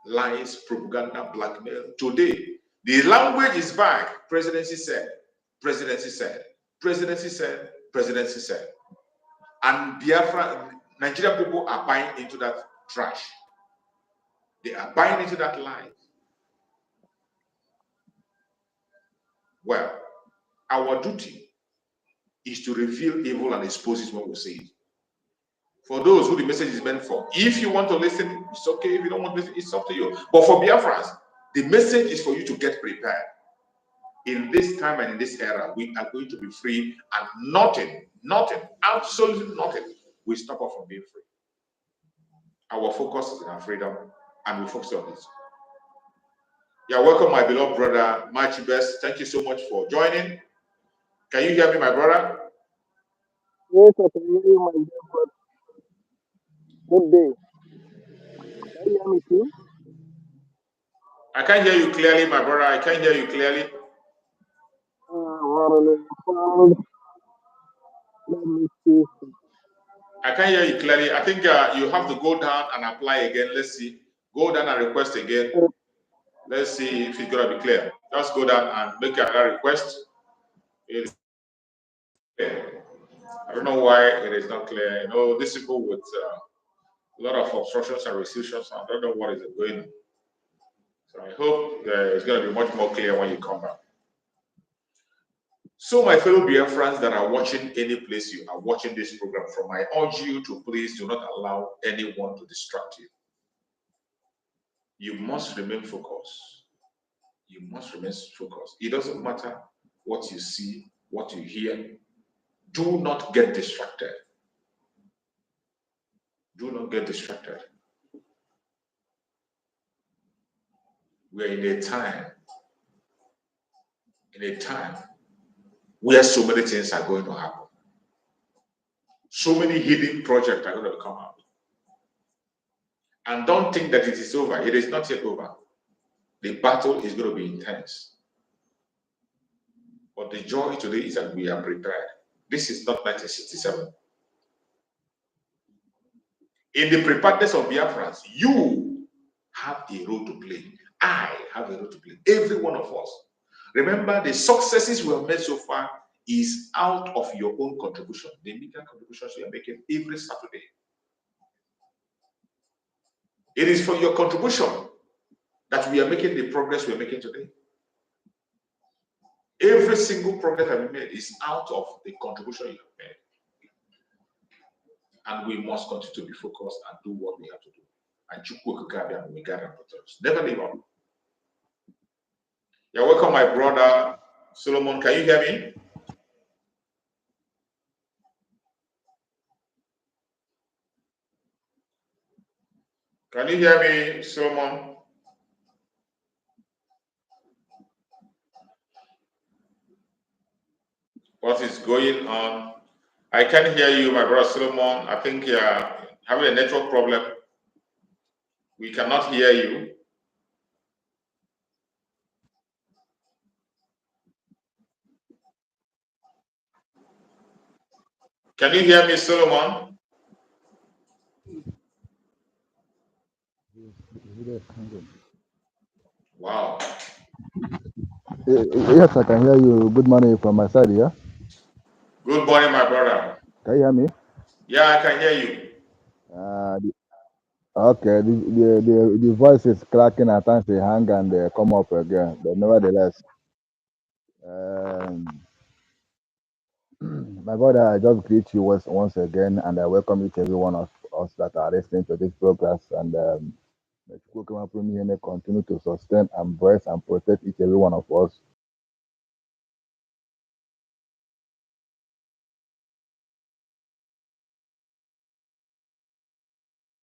Lies, propaganda, blackmail. Today, the language is back. Presidency said, presidency said, presidency said, presidency said. And Biafra, Nigerian people are buying into that trash. They are buying into that lie. Well, our duty is to reveal evil and expose it when we see it. For those who the message is meant for, if you want to listen, it's okay. If you don't want to listen, it's up to you. But for Biafrans, the message is for you to get prepared. In this time and in this era, we are going to be free, and nothing, absolutely nothing will stop us from being free. Our focus is on our freedom, and we focus on this. Yeah, welcome, my beloved brother, Marchi Best. Thank you so much for joining. Can you hear me, my brother? Yes, I can hear you, my dear brother. Good day. Can you hear me too? I can't hear you clearly, my brother. I can't hear you clearly. Let me see. I can't hear you clearly. I think you have to go down and apply again. Let's see. Go down and request again. Let's see if it's going to be clear. Just go down and make another request. It's clear. I don't know why it is not clear. You know, these people with a lot of obstructions and restrictions, I don't know what is going on. So I hope it's going to be much more clear when you come back. So my fellow Biafrans that are watching any place you are watching this program from, I urge you to please do not allow anyone to distract you. You must remain focused. You must remain focused. It doesn't matter what you see, what you hear. Do not get distracted. Do not get distracted. We're in a time where so many things are going to happen. So many hidden projects are going to come out. And don't think that it is over. It is not yet over. The battle is going to be intense. But the joy today is that we are prepared. This is not 1967. In the preparedness of Biafrans, you have a role to play. I have a role to play. Every one of us. Remember, the successes we have made so far is out of your own contribution. The media contributions you are making every Saturday. It is for your contribution that we are making the progress we are making today. Every single progress that we made is out of the contribution you have made. And we must continue to be focused and do what we have to do. And Chukwu we gather protect. Never leave up. You're welcome, my brother Solomon. Can you hear me? Can you hear me, Solomon? What is going on? I can't hear you, my brother Solomon. I think you're having a network problem. We cannot hear you. Can you hear me, Solomon? Wow. Yes, I can hear you. Good morning from my side, yeah? Good morning, my brother. Can you hear me? Yeah, I can hear you. Okay, the voice is cracking at times, they hang and they come up again. But nevertheless, my brother, I just greet you once again and I welcome each every one of us that are listening to this program. And May Chukwuka continue to sustain, embrace, and protect each and every one of us.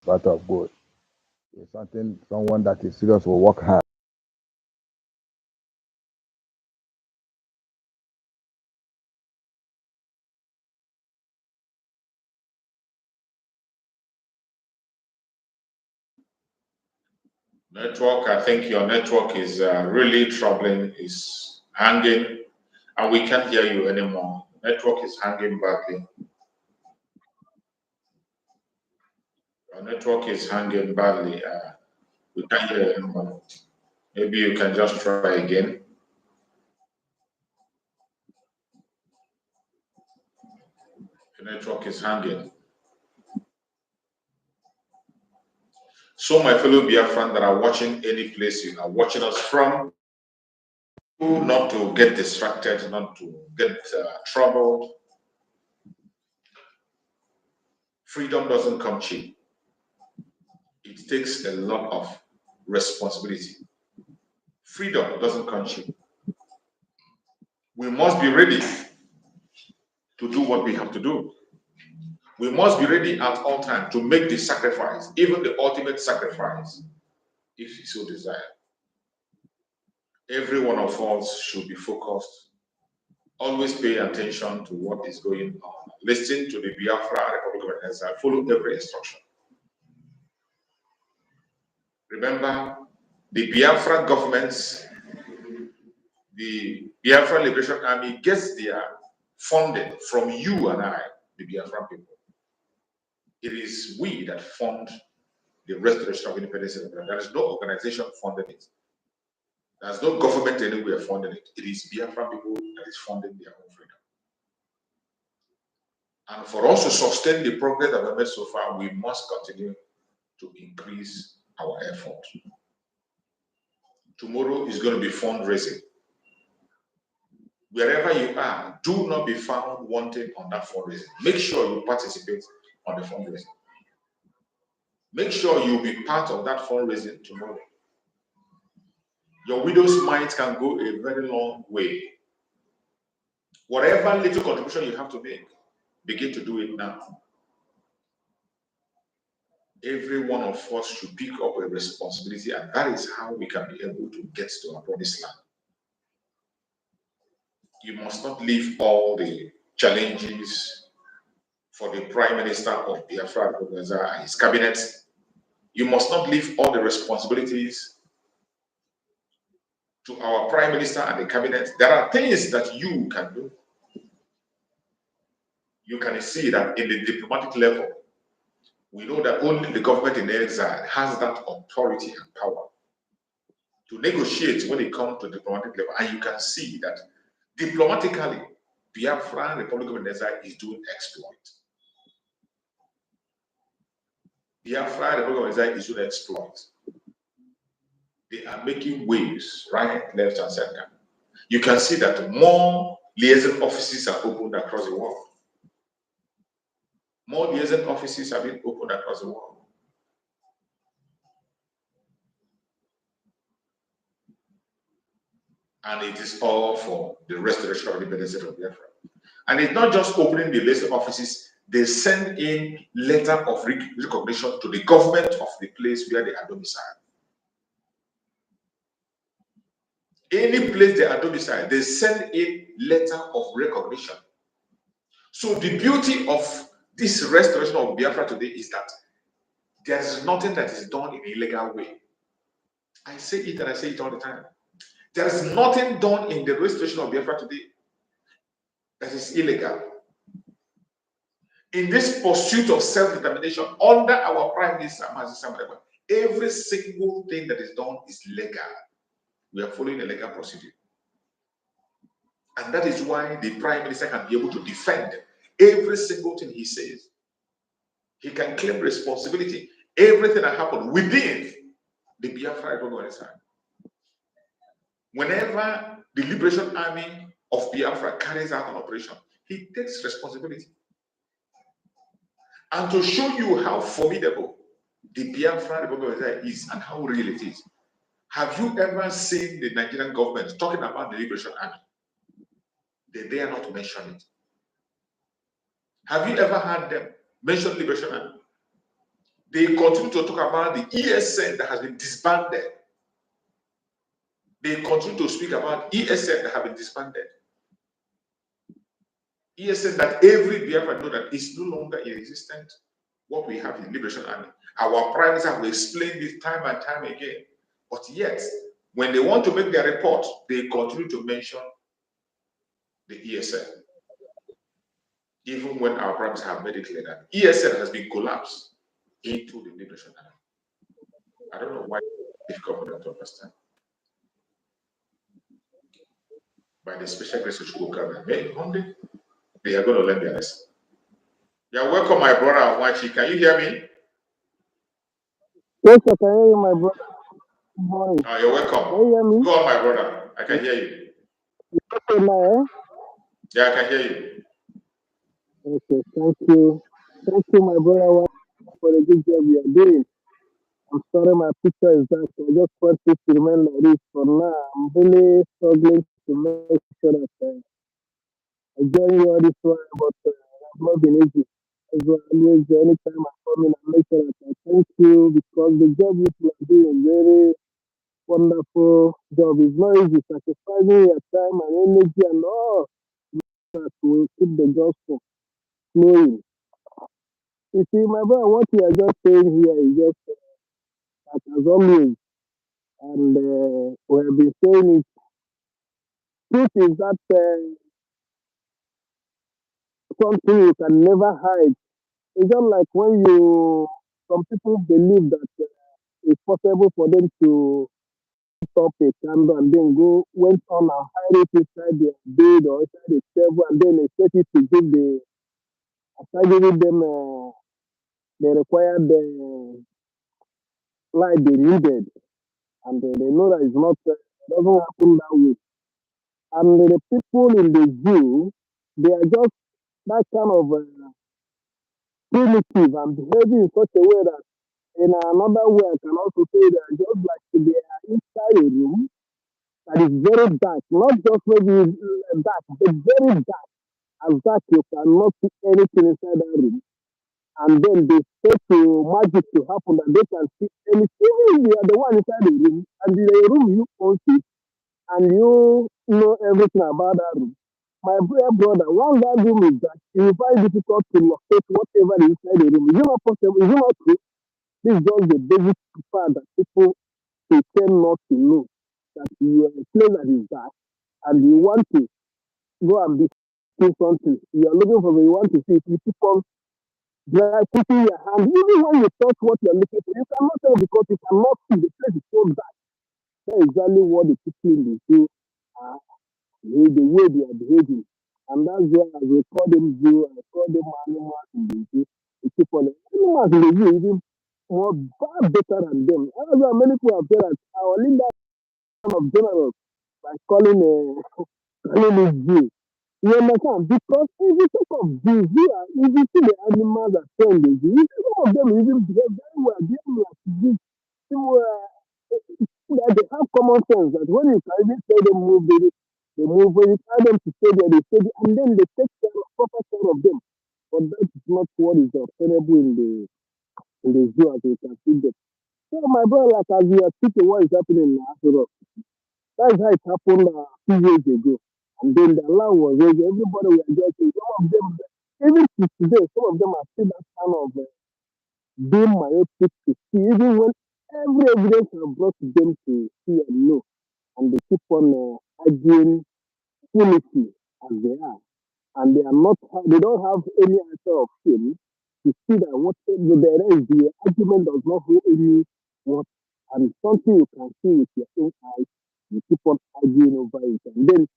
Part of good. It's someone that is serious will work hard. Network, I think your network is really troubling, is hanging, and we can't hear you anymore. Network is hanging badly. Your network is hanging badly. We can't hear you anymore. Maybe you can just try again. The network is hanging. So, my fellow Biafran that are watching any place you are watching us from, not to get distracted, not to get troubled. Freedom doesn't come cheap. It takes a lot of responsibility. Freedom doesn't come cheap. We must be ready to do what we have to do. We must be ready at all times to make the sacrifice, even the ultimate sacrifice, if you so desire. Every one of us should be focused. Always pay attention to what is going on. Listen to the Biafra Republic of Israel. Follow every instruction. Remember, the Biafra governments, the Biafra Liberation Army gets their funding from you and I, the Biafra people. It is we that fund the restoration of independence. There is no organization funding it. There's no government anywhere funding it. It is Biafra people that is funding their own freedom. And for us to sustain the progress that we've made so far, we must continue to increase our effort. Tomorrow is going to be fundraising. Wherever you are, do not be found wanting on that fundraising. Make sure you participate on the fundraising. Make sure you'll be part of that fundraising tomorrow. Your widow's mite can go a very long way. Whatever little contribution you have to make, begin to do it now. Every one of us should pick up a responsibility, and that is how we can be able to get to our promised land. You must not leave all the challenges for the Prime Minister of Biafra and his cabinet. You must not leave all the responsibilities to our Prime Minister and the cabinet. There are things that you can do. You can see that in the diplomatic level, we know that only the government in exile has that authority and power to negotiate when it comes to diplomatic level. And you can see that diplomatically, Biafra Republic of Exile is doing exploit. Biafra Republic of Exile is doing exploit. They are making waves right, left, and center. You can see that more liaison offices are opened across the world. More liaison offices have been opened across the world. And it is all for the restoration of the independence of Biafra. And it's not just opening the liaison offices, they send in letter of recognition to the government of the place where they are domiciled. Any place they are domiciled, they send in letter of recognition. So the beauty of this restoration of Biafra today is that there is nothing that is done in an illegal way. I say it and I say it all the time. There is nothing done in the restoration of Biafra today that is illegal. In this pursuit of self-determination under our Prime Minister, every single thing that is done is legal. We are following a legal procedure. And that is why the Prime Minister can be able to defend every single thing he says. He can claim responsibility. Everything that happened within the Biafra organization. Whenever the Liberation Army of Biafra carries out an operation, he takes responsibility. And to show you how formidable the Biafra Republic of Nigeria is and how real it is. Have you ever seen the Nigerian government talking about the Liberation Army? They dare not mention it. Have you ever heard them mention Liberation Army? They continue to talk about the ESN that has been disbanded. They continue to speak about ESN that have been disbanded. ESN that every Biafra know that is no longer in existence. What we have in Liberation Army. Our prime minister have explained this time and time again. But yet, when they want to make their report, they continue to mention the ESN. Even when our prime minister have made it clear that ESN has been collapsed into the Liberation Army. I don't know why it's difficult for them to understand. By the special grace of Chukwuka, they are going to learn their lesson. You're welcome, my brother Wachi. Can you hear me? Yes, I can hear you, my brother. Good morning. You're welcome. Can you hear me? Go on, my brother. I can hear you. Okay, now, Yeah, I can hear you. Okay, thank you. Thank you, my brother, for the good job you are doing. I'm sorry my picture is dark. I just want it to remain like this for now. I'm really struggling to make sure that I join you all this while, but I've not been easy. As always, anytime I come in, I make sure that I thank you because the job you are doing is very wonderful job. It's not easy, sacrificing your time and energy and all that will keep the gospel flowing. You see, my brother, what you are just saying here is just that as always, and we have been saying it. Truth is that something you can never hide. It's just like when some people believe that it's possible for them to put up a candle and then went on and hide it inside their bed or inside the table and then expect it to give start giving them the required light they needed. And they know that it's not, doesn't happen that way. And the people in the zoo, they are just that kind of primitive and behaving in such a way that in another way I can also say they are just like they are inside a room that is very dark, not just maybe dark, but very dark, as dark you cannot see anything inside that room. And then they say to magic to happen that they can see anything. Even you are the one inside the room, and in the room you own it, and you know everything about that room. My brother, once that room is dark, you will find it difficult to locate whatever is inside the room. Is it not possible? Is it not true? This is just the basic part that people pretend not to know. That you are a place that is dark, and you want to go and be seeing something. You are looking for what you want to see. You keep on putting your hand, even when you touch what you are looking for, you cannot tell because you cannot see the place is so dark. That's exactly what the people in the zoo are, the way they are behaving. And that's why I will call them zoo, I call them animals in the zoo. The people, animals in the zoo even more far better than them. That's why many people have said that our leader of generals by calling it zoo. You understand? Because if you talk of this, if you see the animals that stay in the zoo, some of them even behave very well. They are like this. They have common sense that when you can even say them move, they move. When you tell them to stay there, they stay there, and then they take proper care of them. But that is not what is obtainable in the zoo as you can see them. So my brother, like as you are speaking, what is happening in Asorock? That's how it happened a few years ago. And then the alarm was raised. Everybody was just saying, some of them, even to today, some of them are still that kind of being myopic to see, even when every evidence has brought them to see and know. And they keep on arguing unity as they are. And they don't have any answer of him to see that what the argument does not hold any what, and something you can see with your own eyes, you keep on arguing over it. And then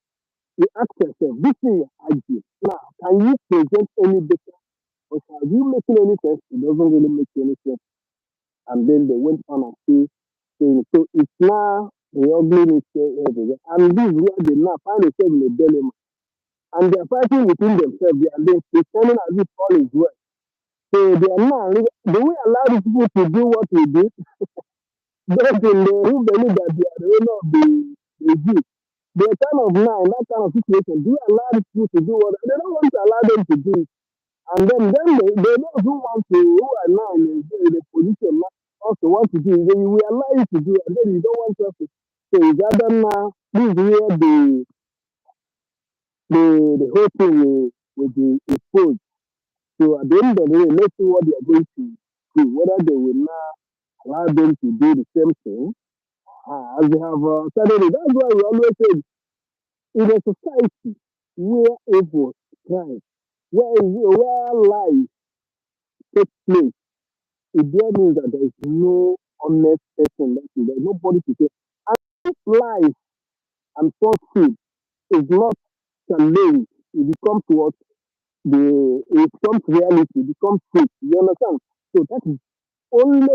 you ask yourself, this thing you're arguing, now, can you present any better? Or are you making any sense? It doesn't really make any sense. And then they went on and saying, so it's now the ugliness everywhere. And this is where they now find themselves in a dilemma. And they're fighting within themselves. They are then pretending as if all is well. So they are now, do we allow these people to do what we do? Those in the who believe that they are the owner of the Jews. They're kind of now in that kind of situation. Do you allow these people to do what they don't want to allow them to do it? And then they those who want to, who are now in the position now also want to do it, they will allow you to do it, and then you don't want us to. So it's either now, this is where the whole thing will be exposed. So at the end of the day, let's see what they are going to do, whether they will now allow them to do the same thing. As they have started it. That's why we always say, in a society where evil thrives, where lies take place, it there means that there is no honest person that is there, nobody to say. And if lies and falsehood is not challenged, it becomes what it becomes reality, it becomes truth. You understand? So that is only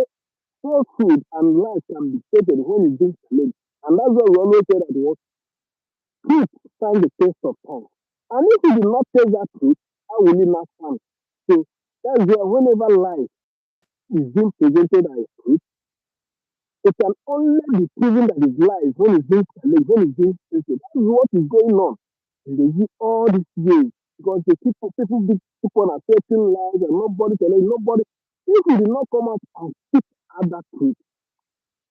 falsehood and lies can be stated when it's being challenged. And that's why we always say that what truth stand the test of time. And if you do not take that truth, how will it not stand? So that's why whenever lies is being presented as truth, it can only be proven that it's lies when it's being challenged, when it's being stated. That is what is going on in the all these years. Because the keep on asserting lies and nobody telling nobody. If you did not come out and speak out that truth,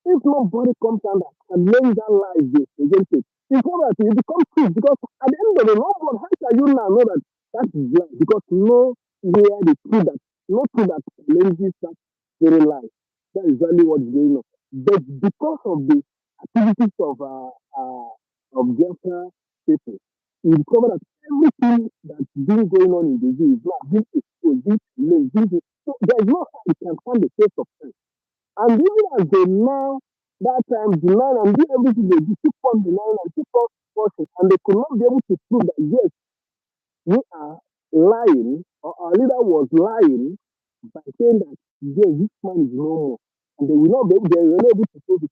if nobody comes out and lays that lie they presented, it's not that it becomes truth because at the end of the day, nobody, how can you now know that that is lie? Because no where the truth that no truth that challenges that very lie. That is exactly what is going on. But because of the activities of Biafra people, we discover that everything that's been going on in the zoo is now being exposed, being challenged. So there is no how you can stand the test of time. And even as they now, that time, deny and do everything they do, keep on denying and keep on forcing, and they could not be able to prove that, yes, we are lying, or our leader was lying by saying that, yes, this man is normal. And they will not be able, they were not able to prove it.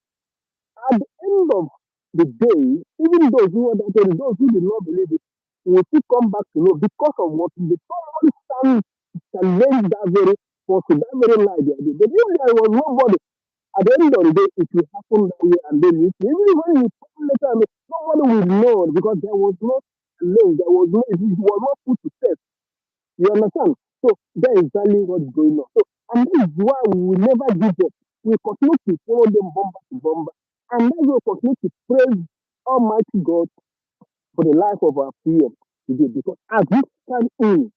At the end of the day, even those who understand, those who did not believe it, will still come back to know because of what the somebody stand challenge that very falsehood, that very lie they did. But if there was nobody, at the end of the day, it will happen that way, and then you see, even when you come later, I mean, nobody will know because there was no link, there was no, it was not put to test. You understand? So that is exactly what's going on. So, and that is why we will never give up. We continue to follow them bomber to bomber, and then we continue to praise Almighty God for the life of our PM today because as we stand in,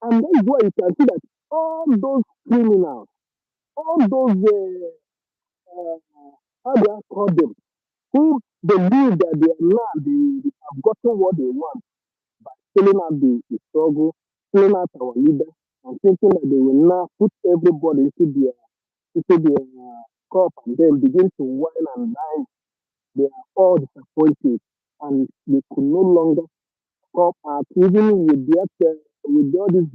and that is why you can see that all those criminals, all those uh, how do I call them, who believe that they are now they have gotten what they want by filling out the struggle, filling out our leader, and thinking that they will now put everybody into their cup and then begin to whine and dine. They are all disappointed and they could no longer come out even with with all this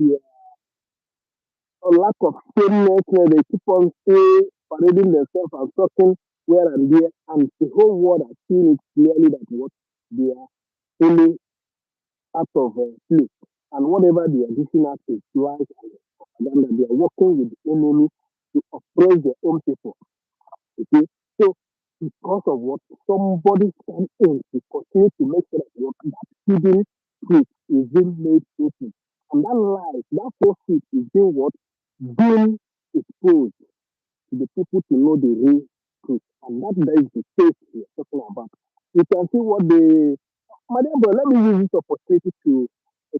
lack of sameness where they keep on still parading themselves and talking where and there, and the whole world has seen it clearly that what they are fully out of place. And whatever they are dishing out is lies and propaganda. They are working with the enemy to oppress their own people. Okay? So, because of what somebody stand in to continue to make sure that what that hidden truth is being made open. And that lie, that falsehood is being what? Being exposed to the people to know the real truth. And that is the faith we are talking about. You can see what Madam, but let me use this opportunity to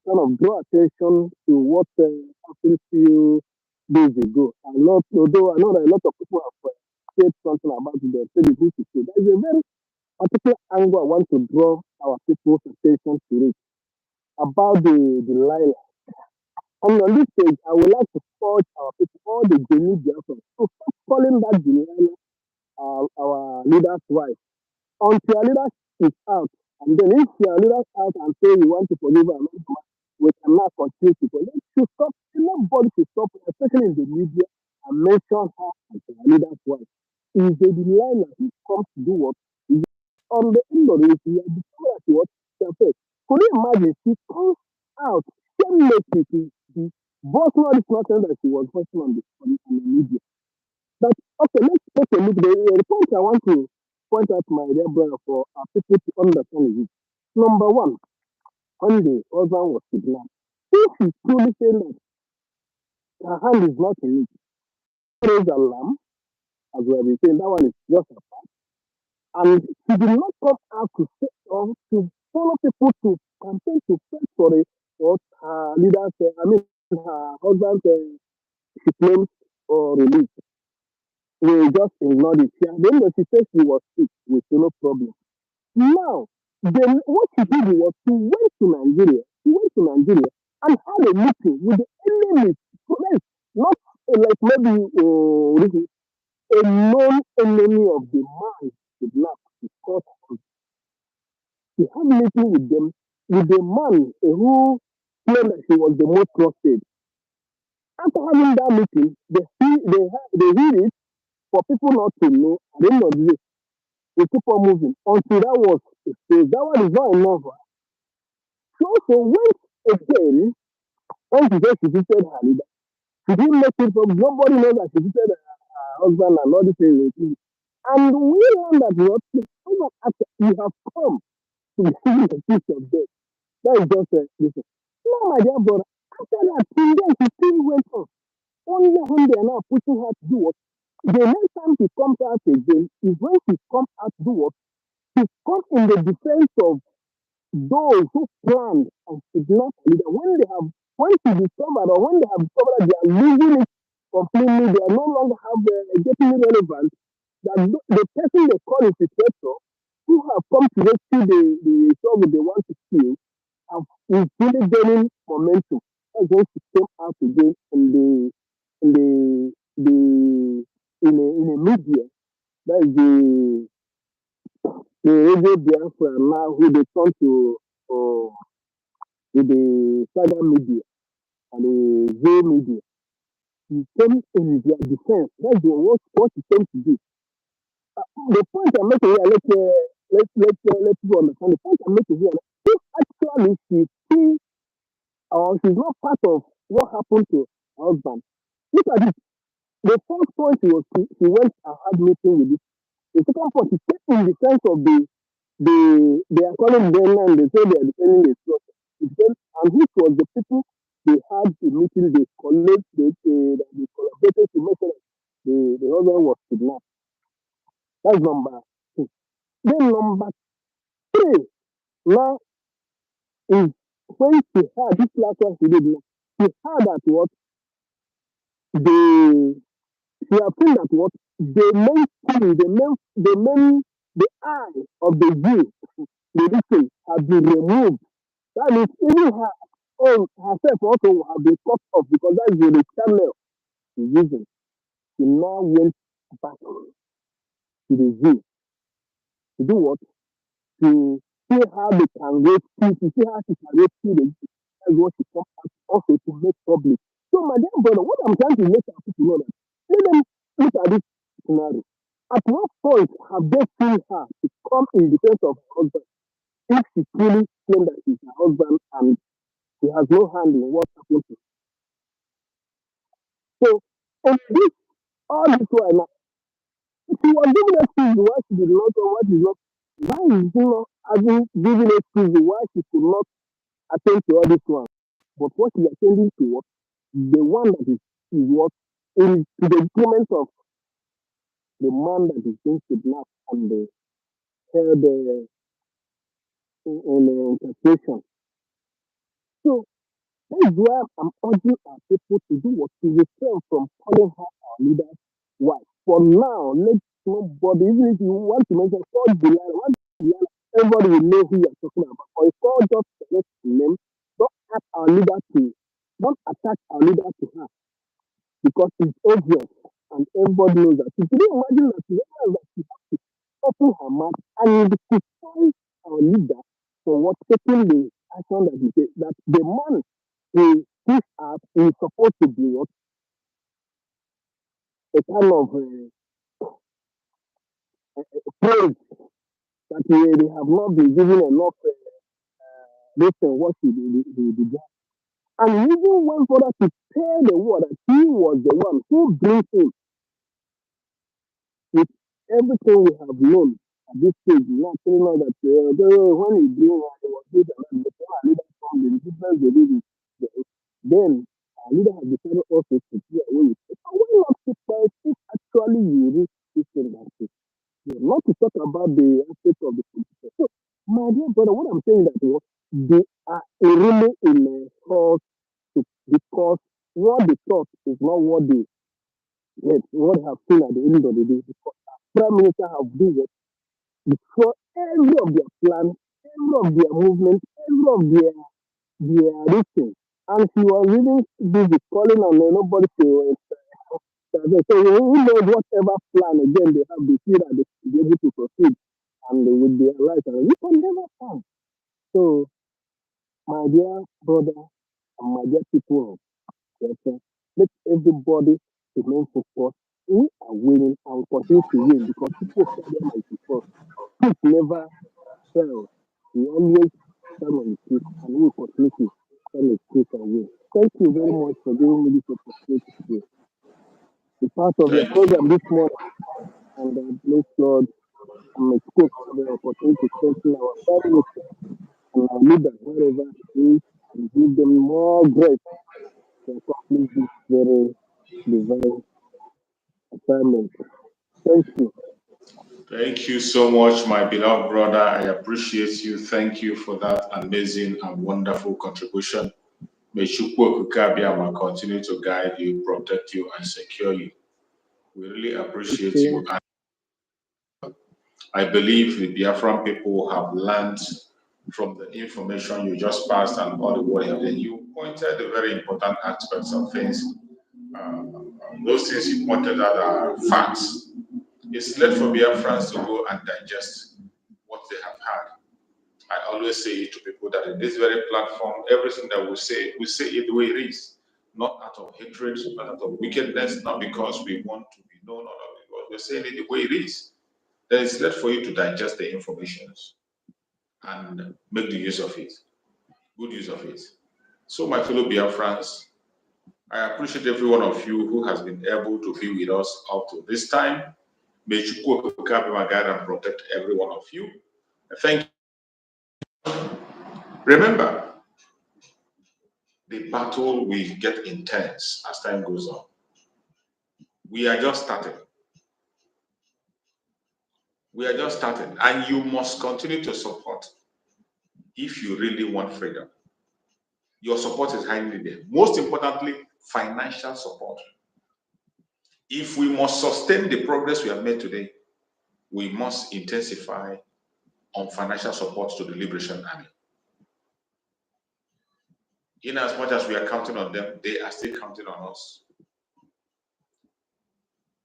kind of draw attention to what happened a few days ago. Although I know that a lot of people have said something about the celebrity. There is a very particular angle I want to draw our people's attention to it about the line. And on this page, I would like to urge our people, all the genuine Biafrans, to stop calling that Delilah our leader's wife until our leader is out. And then if your leader is out and say you want to forgive her, we cannot continue to forgive. To stop, nobody should stop, especially in the media, and mention her as our leader's wife. Is a Delilah who comes to do what? Is on the end of it, we are discovered what she said. Could you imagine she comes out shamelessly to boast not this not saying that she was posting on the media. But okay, let's take a look. The point I want to point out, my dear brother, for our people to understand is this. Number one, one day, husband was kidnapped. If she truly saying that her hand is not in it, raise alarm, as we have been saying, that one is just a fact. And she did not come out to say or to follow people to campaign to fight for it, what her leaders, her husband, she claims or release. We just ignored it. She, at the end of the day, she was sick with no problem. Now, then what she did was she went to Nigeria. She went to Nigeria and had a meeting with the enemy. Not like maybe a known enemy of the man kidnapped. Because she had a meeting with them, with the man who claimed that he was the most trusted. After having that meeting, they hear it for people not to know. At the end of the day, we keep on moving until that was exposed. That one is not enough. She also went again when she said she visited her leader. She didn't make it from nobody knows that she visited her husband and all these things. And we learned that what after you have come to give you a piece of death. That is just listen. No, my dear brother, after that, then she still went on. Only when they are now pushing her to do what? The next time she comes out again is when she comes out to do what? She comes in the defense of those who planned and kidnapped her leader. When she discovered or when they have discovered that they are losing it completely, they are no longer getting relevant, that the person they call is the sector who have come to rescue the trouble they want to kill is really gaining momentum. That's when she came out again in a media. That is the radio Biafra now who they turn to with the cyber media and the Zoom media. He came in their defense. That's what he came to do. The point I'm making here, let's go understand. The point I'm making here, if actually she's not part of what happened to her husband, look at it. The first point she went and had meeting with this. The second point, she came in the sense of they are calling them and they say they are defending the structure. And which was the people they had the meeting, they collaborated to make sure that the husband was kidnapped. That's number two. Then number three now is when she had this last one she did now, she had that what she have seen that what the main thing, the eye of the view, the thing have been removed. That means even her own herself also have been cut off because that is the channel she's using. She now went back to the zoo to do what? To see how they can rescue, to see how she can rescue the zoo. That's what she comes out also to make public. So my dear brother, what I'm trying to make our people know that let them look at this scenario. At what point have they seen her to come in defense of her husband if she truly claims that she's her husband and she has no hand in what happened to her? So in this all this while now, she was giving excuses why she did not or what is not. Why is she not having giving excuses why she could not attend to all this one? But what she is attending to what? The one that is what is to the detriment of the man that is being kidnapped and held in incarceration. So that is why I'm urging our people to do what to refrain from calling her our leader's wife. For now, let nobody, even if you want to mention call Bilal, everybody will know who you're talking about. Or if call just select the name, don't attack our leader to her because it's obvious and everybody knows that. So can you imagine that she has to open her mouth and criticize our leader for what taking the action that he did, that the man who pushed up is supposed to be what a kind of praise that they have not been given enough reason what he did. And he even went further to tell the world that he was the one who brings him with everything we have known at this stage. Not telling us that when he bring her, he was this and that. Before our leader from the difference they did is then our leader has decided also to do away with it. And why not keep quiet if actually you reach this thing that is not to talk about the aspect of the political. So, my dear brother, what I'm saying is that they are really in a cause because what they thought is not what they what they have seen at the end of the day. Because our prime minister have do what before every of their plans, every of their movements, every of their reaching. And she was really busy calling on nobody to so who knows whatever plan again they have, they feel that they should be able to proceed and they will be right. And we can never find. So, my dear brother and my dear people, okay, let everybody remain focused. We are winning and we continue to win because people tell them like before. Truth never fails. We always stand on the truth and we will continue to stand on the truth and win. Thank you very much for giving me this opportunity to be part of your Thank program you. this morning. And bless God and may school have the opportunity to strengthen our families and our leaders wherever it is and give them more grace to accomplish this very divine assignment. Thank you. Thank you so much, my beloved brother. I appreciate you. Thank you for that amazing and wonderful contribution. May Chukwu Abiyama continue to guide you, protect you, and secure you. We really appreciate Okay. you. And I believe the Biafran people have learned from the information you just passed and all the work you did. You pointed the very important aspects of things. Those things you pointed out are facts. It's left for Biafrans to go and digest what they have had. I always say to people that in this very platform, everything that we say it the way it is, not out of hatred, not out of wickedness, not because we want to be known or not because we're saying it the way it is. Then it's left for you to digest the information and make the use of it, good use of it. So, my fellow Biafrans, I appreciate every one of you who has been able to be with us up to this time. May Chukwu be my guide and protect every one of you. Thank you. Remember, the battle will get intense as time goes on. We are just starting. We are just starting, and you must continue to support if you really want freedom. Your support is highly needed. Most importantly, financial support. If we must sustain the progress we have made today, we must intensify on financial support to the Liberation Army. In as much as we are counting on them, they are still counting on us.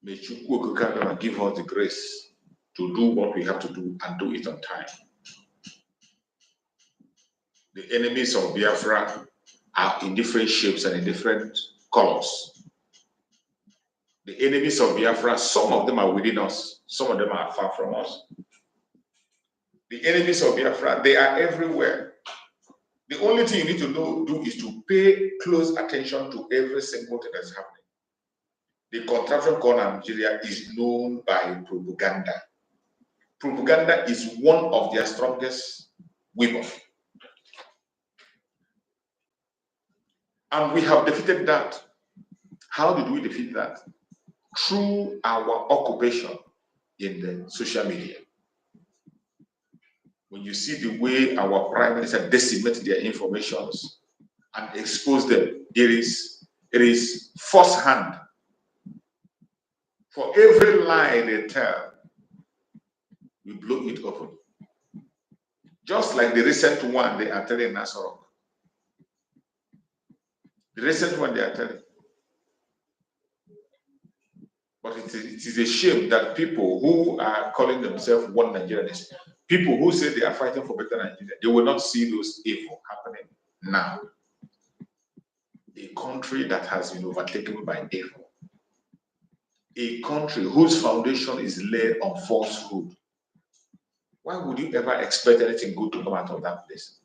May Chukwu give us the grace to do what we have to do and do it on time. The enemies of Biafra are in different shapes and in different colors. The enemies of Biafra, some of them are within us, some of them are far from us. The enemies of Biafra, they are everywhere. The only thing you need to do is to pay close attention to every single thing that's happening. The contraption called Nigeria is known by propaganda. Propaganda is one of their strongest weapons. And we have defeated that. How did we defeat that? Through our occupation in the social media. When you see the way our prime minister decimates their informations and expose them, it is firsthand. For every lie they tell, we blow it open. Just like the recent one they are telling Asorock. The recent one they are telling. But it is a shame that people who are calling themselves one Nigerians, people who say they are fighting for better Nigeria, they will not see those evil happening now. A country that has been overtaken by evil. A country whose foundation is laid on falsehood. Why would you ever expect anything good to come out of that place?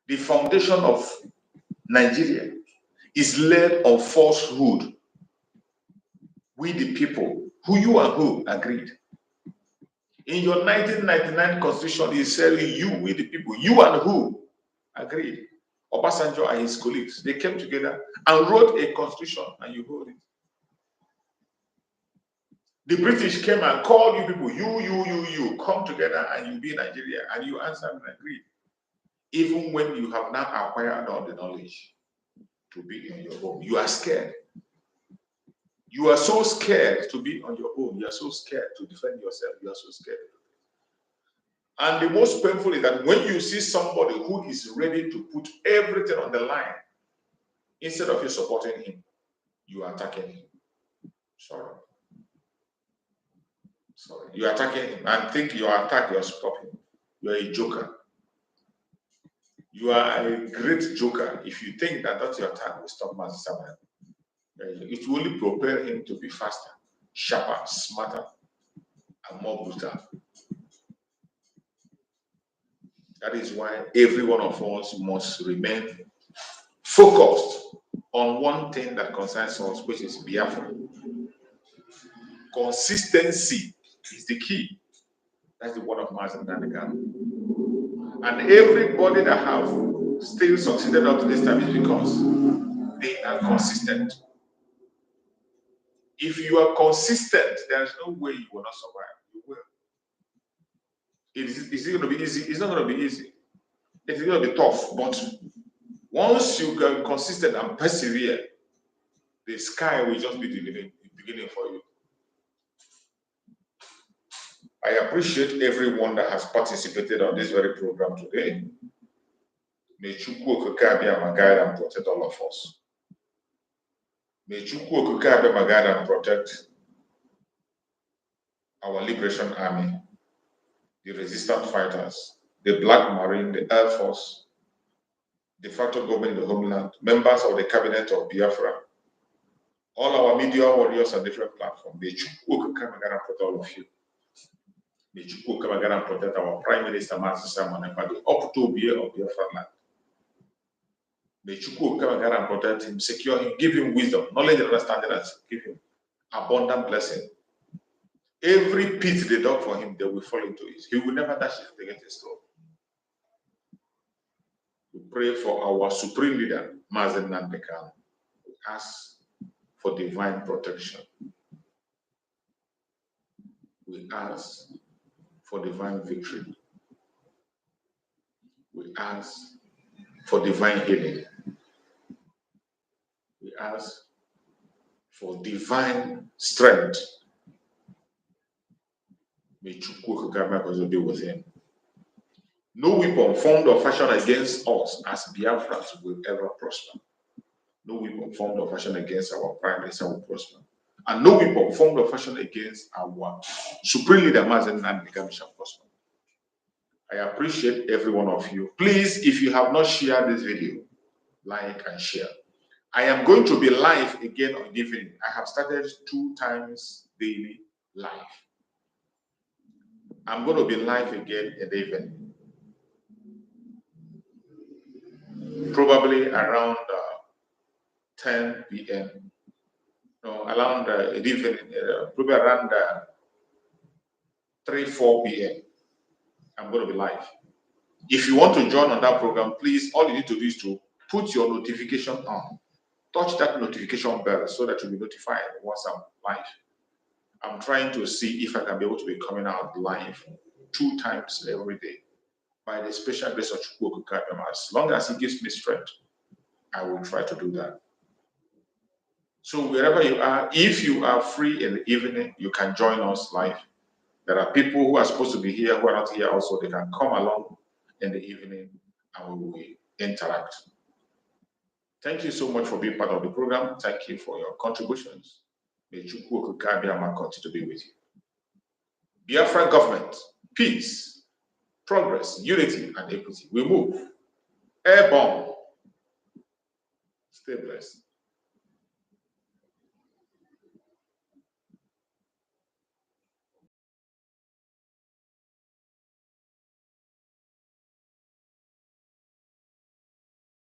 The foundation of Nigeria is led on falsehood. We the people, who you and who agreed. In your 1999 constitution, it said you, we the people, you and who agreed. Obasanjo and his colleagues, they came together and wrote a constitution, and you hold it. The British came and called you people, you, come together and you be Nigeria, and you answered and agreed. Even when you have now acquired all the knowledge to be on your own, you are scared. You are so scared to be on your own. You are so scared to defend yourself. You are so scared. And the most painful is that when you see somebody who is ready to put everything on the line, instead of you supporting him, you are attacking him. Sorry. You are attacking him and think your attack, you are stopping. You are a joker. You are a great joker if you think that your attack will stop Mazi Samuel. It will only propel him to be faster, sharper, smarter, and more brutal. That is why every one of us must remain focused on one thing that concerns us, which is Biafra. Consistency is the key. That's the word of Mazi Samuel. And everybody that have still succeeded up to this time is because they are consistent. If you are consistent, there is no way you will not survive. You will. Is it going to be easy? It's not going to be easy. It's going to be tough. But once you get consistent and persevere, the sky will just be the beginning for you. I appreciate everyone that has participated on this very program today. May Chukwu Okike Abiyama guide and protect all of us. May Chukwu Okike Abiyama guide and protect our Liberation Army, the resistant fighters, the Black Marine, the Air Force, de facto government in the homeland, members of the cabinet of Biafra, all our media warriors on different platforms. May Chukwu Okike Abiyama guide and protect all of you. May Chukwu Okike Abiyama guide and protect our Prime Minister Mazi Samuel up to be of Biafra land. May Chukwu Okike Abiyama guide and protect him, secure him, give him wisdom, knowledge, and understanding, and give him abundant blessing. Every pit they dug for him, they will fall into it. He will never dash it against his throne. We pray for our supreme leader, Mazi Nnamdi Kanu. We ask for divine protection. We ask for divine victory. We ask for divine healing. We ask for divine strength. May Chukwu Okike Abiyama be with him. No weapon formed or fashioned against us as Biafrans will ever prosper. No weapon formed or fashioned against our Prime Minister will prosper. And no weapon formed or fashioned against our Supreme Leader Mazi Nnamdi Kanu shall prosper. I appreciate every one of you. Please, if you have not shared this video, like and share. I am going to be live again on the evening. I have started 2 times daily live. I'm going to be live again in the evening. Probably around 10 p.m. No, around evening, probably around 3-4 p.m. I'm going to be live. If you want to join on that program, please, all you need to do is to put your notification on. Touch that notification bell so that you'll be notified once I'm live. I'm trying to see if I can be able to be coming out live 2 times every day. By the special grace of Chukwu Okike Abiyama, as long as he gives me strength, I will try to do that. So wherever you are, if you are free in the evening, you can join us live. There are people who are supposed to be here who are not here also. They can come along in the evening and we will interact. Thank you so much for being part of the program. Thank you for your contributions. May Chukwu Okike Abiyama continue to be with you. Biafra government, peace, progress, unity, and equity. We move. Airborne. Stay blessed.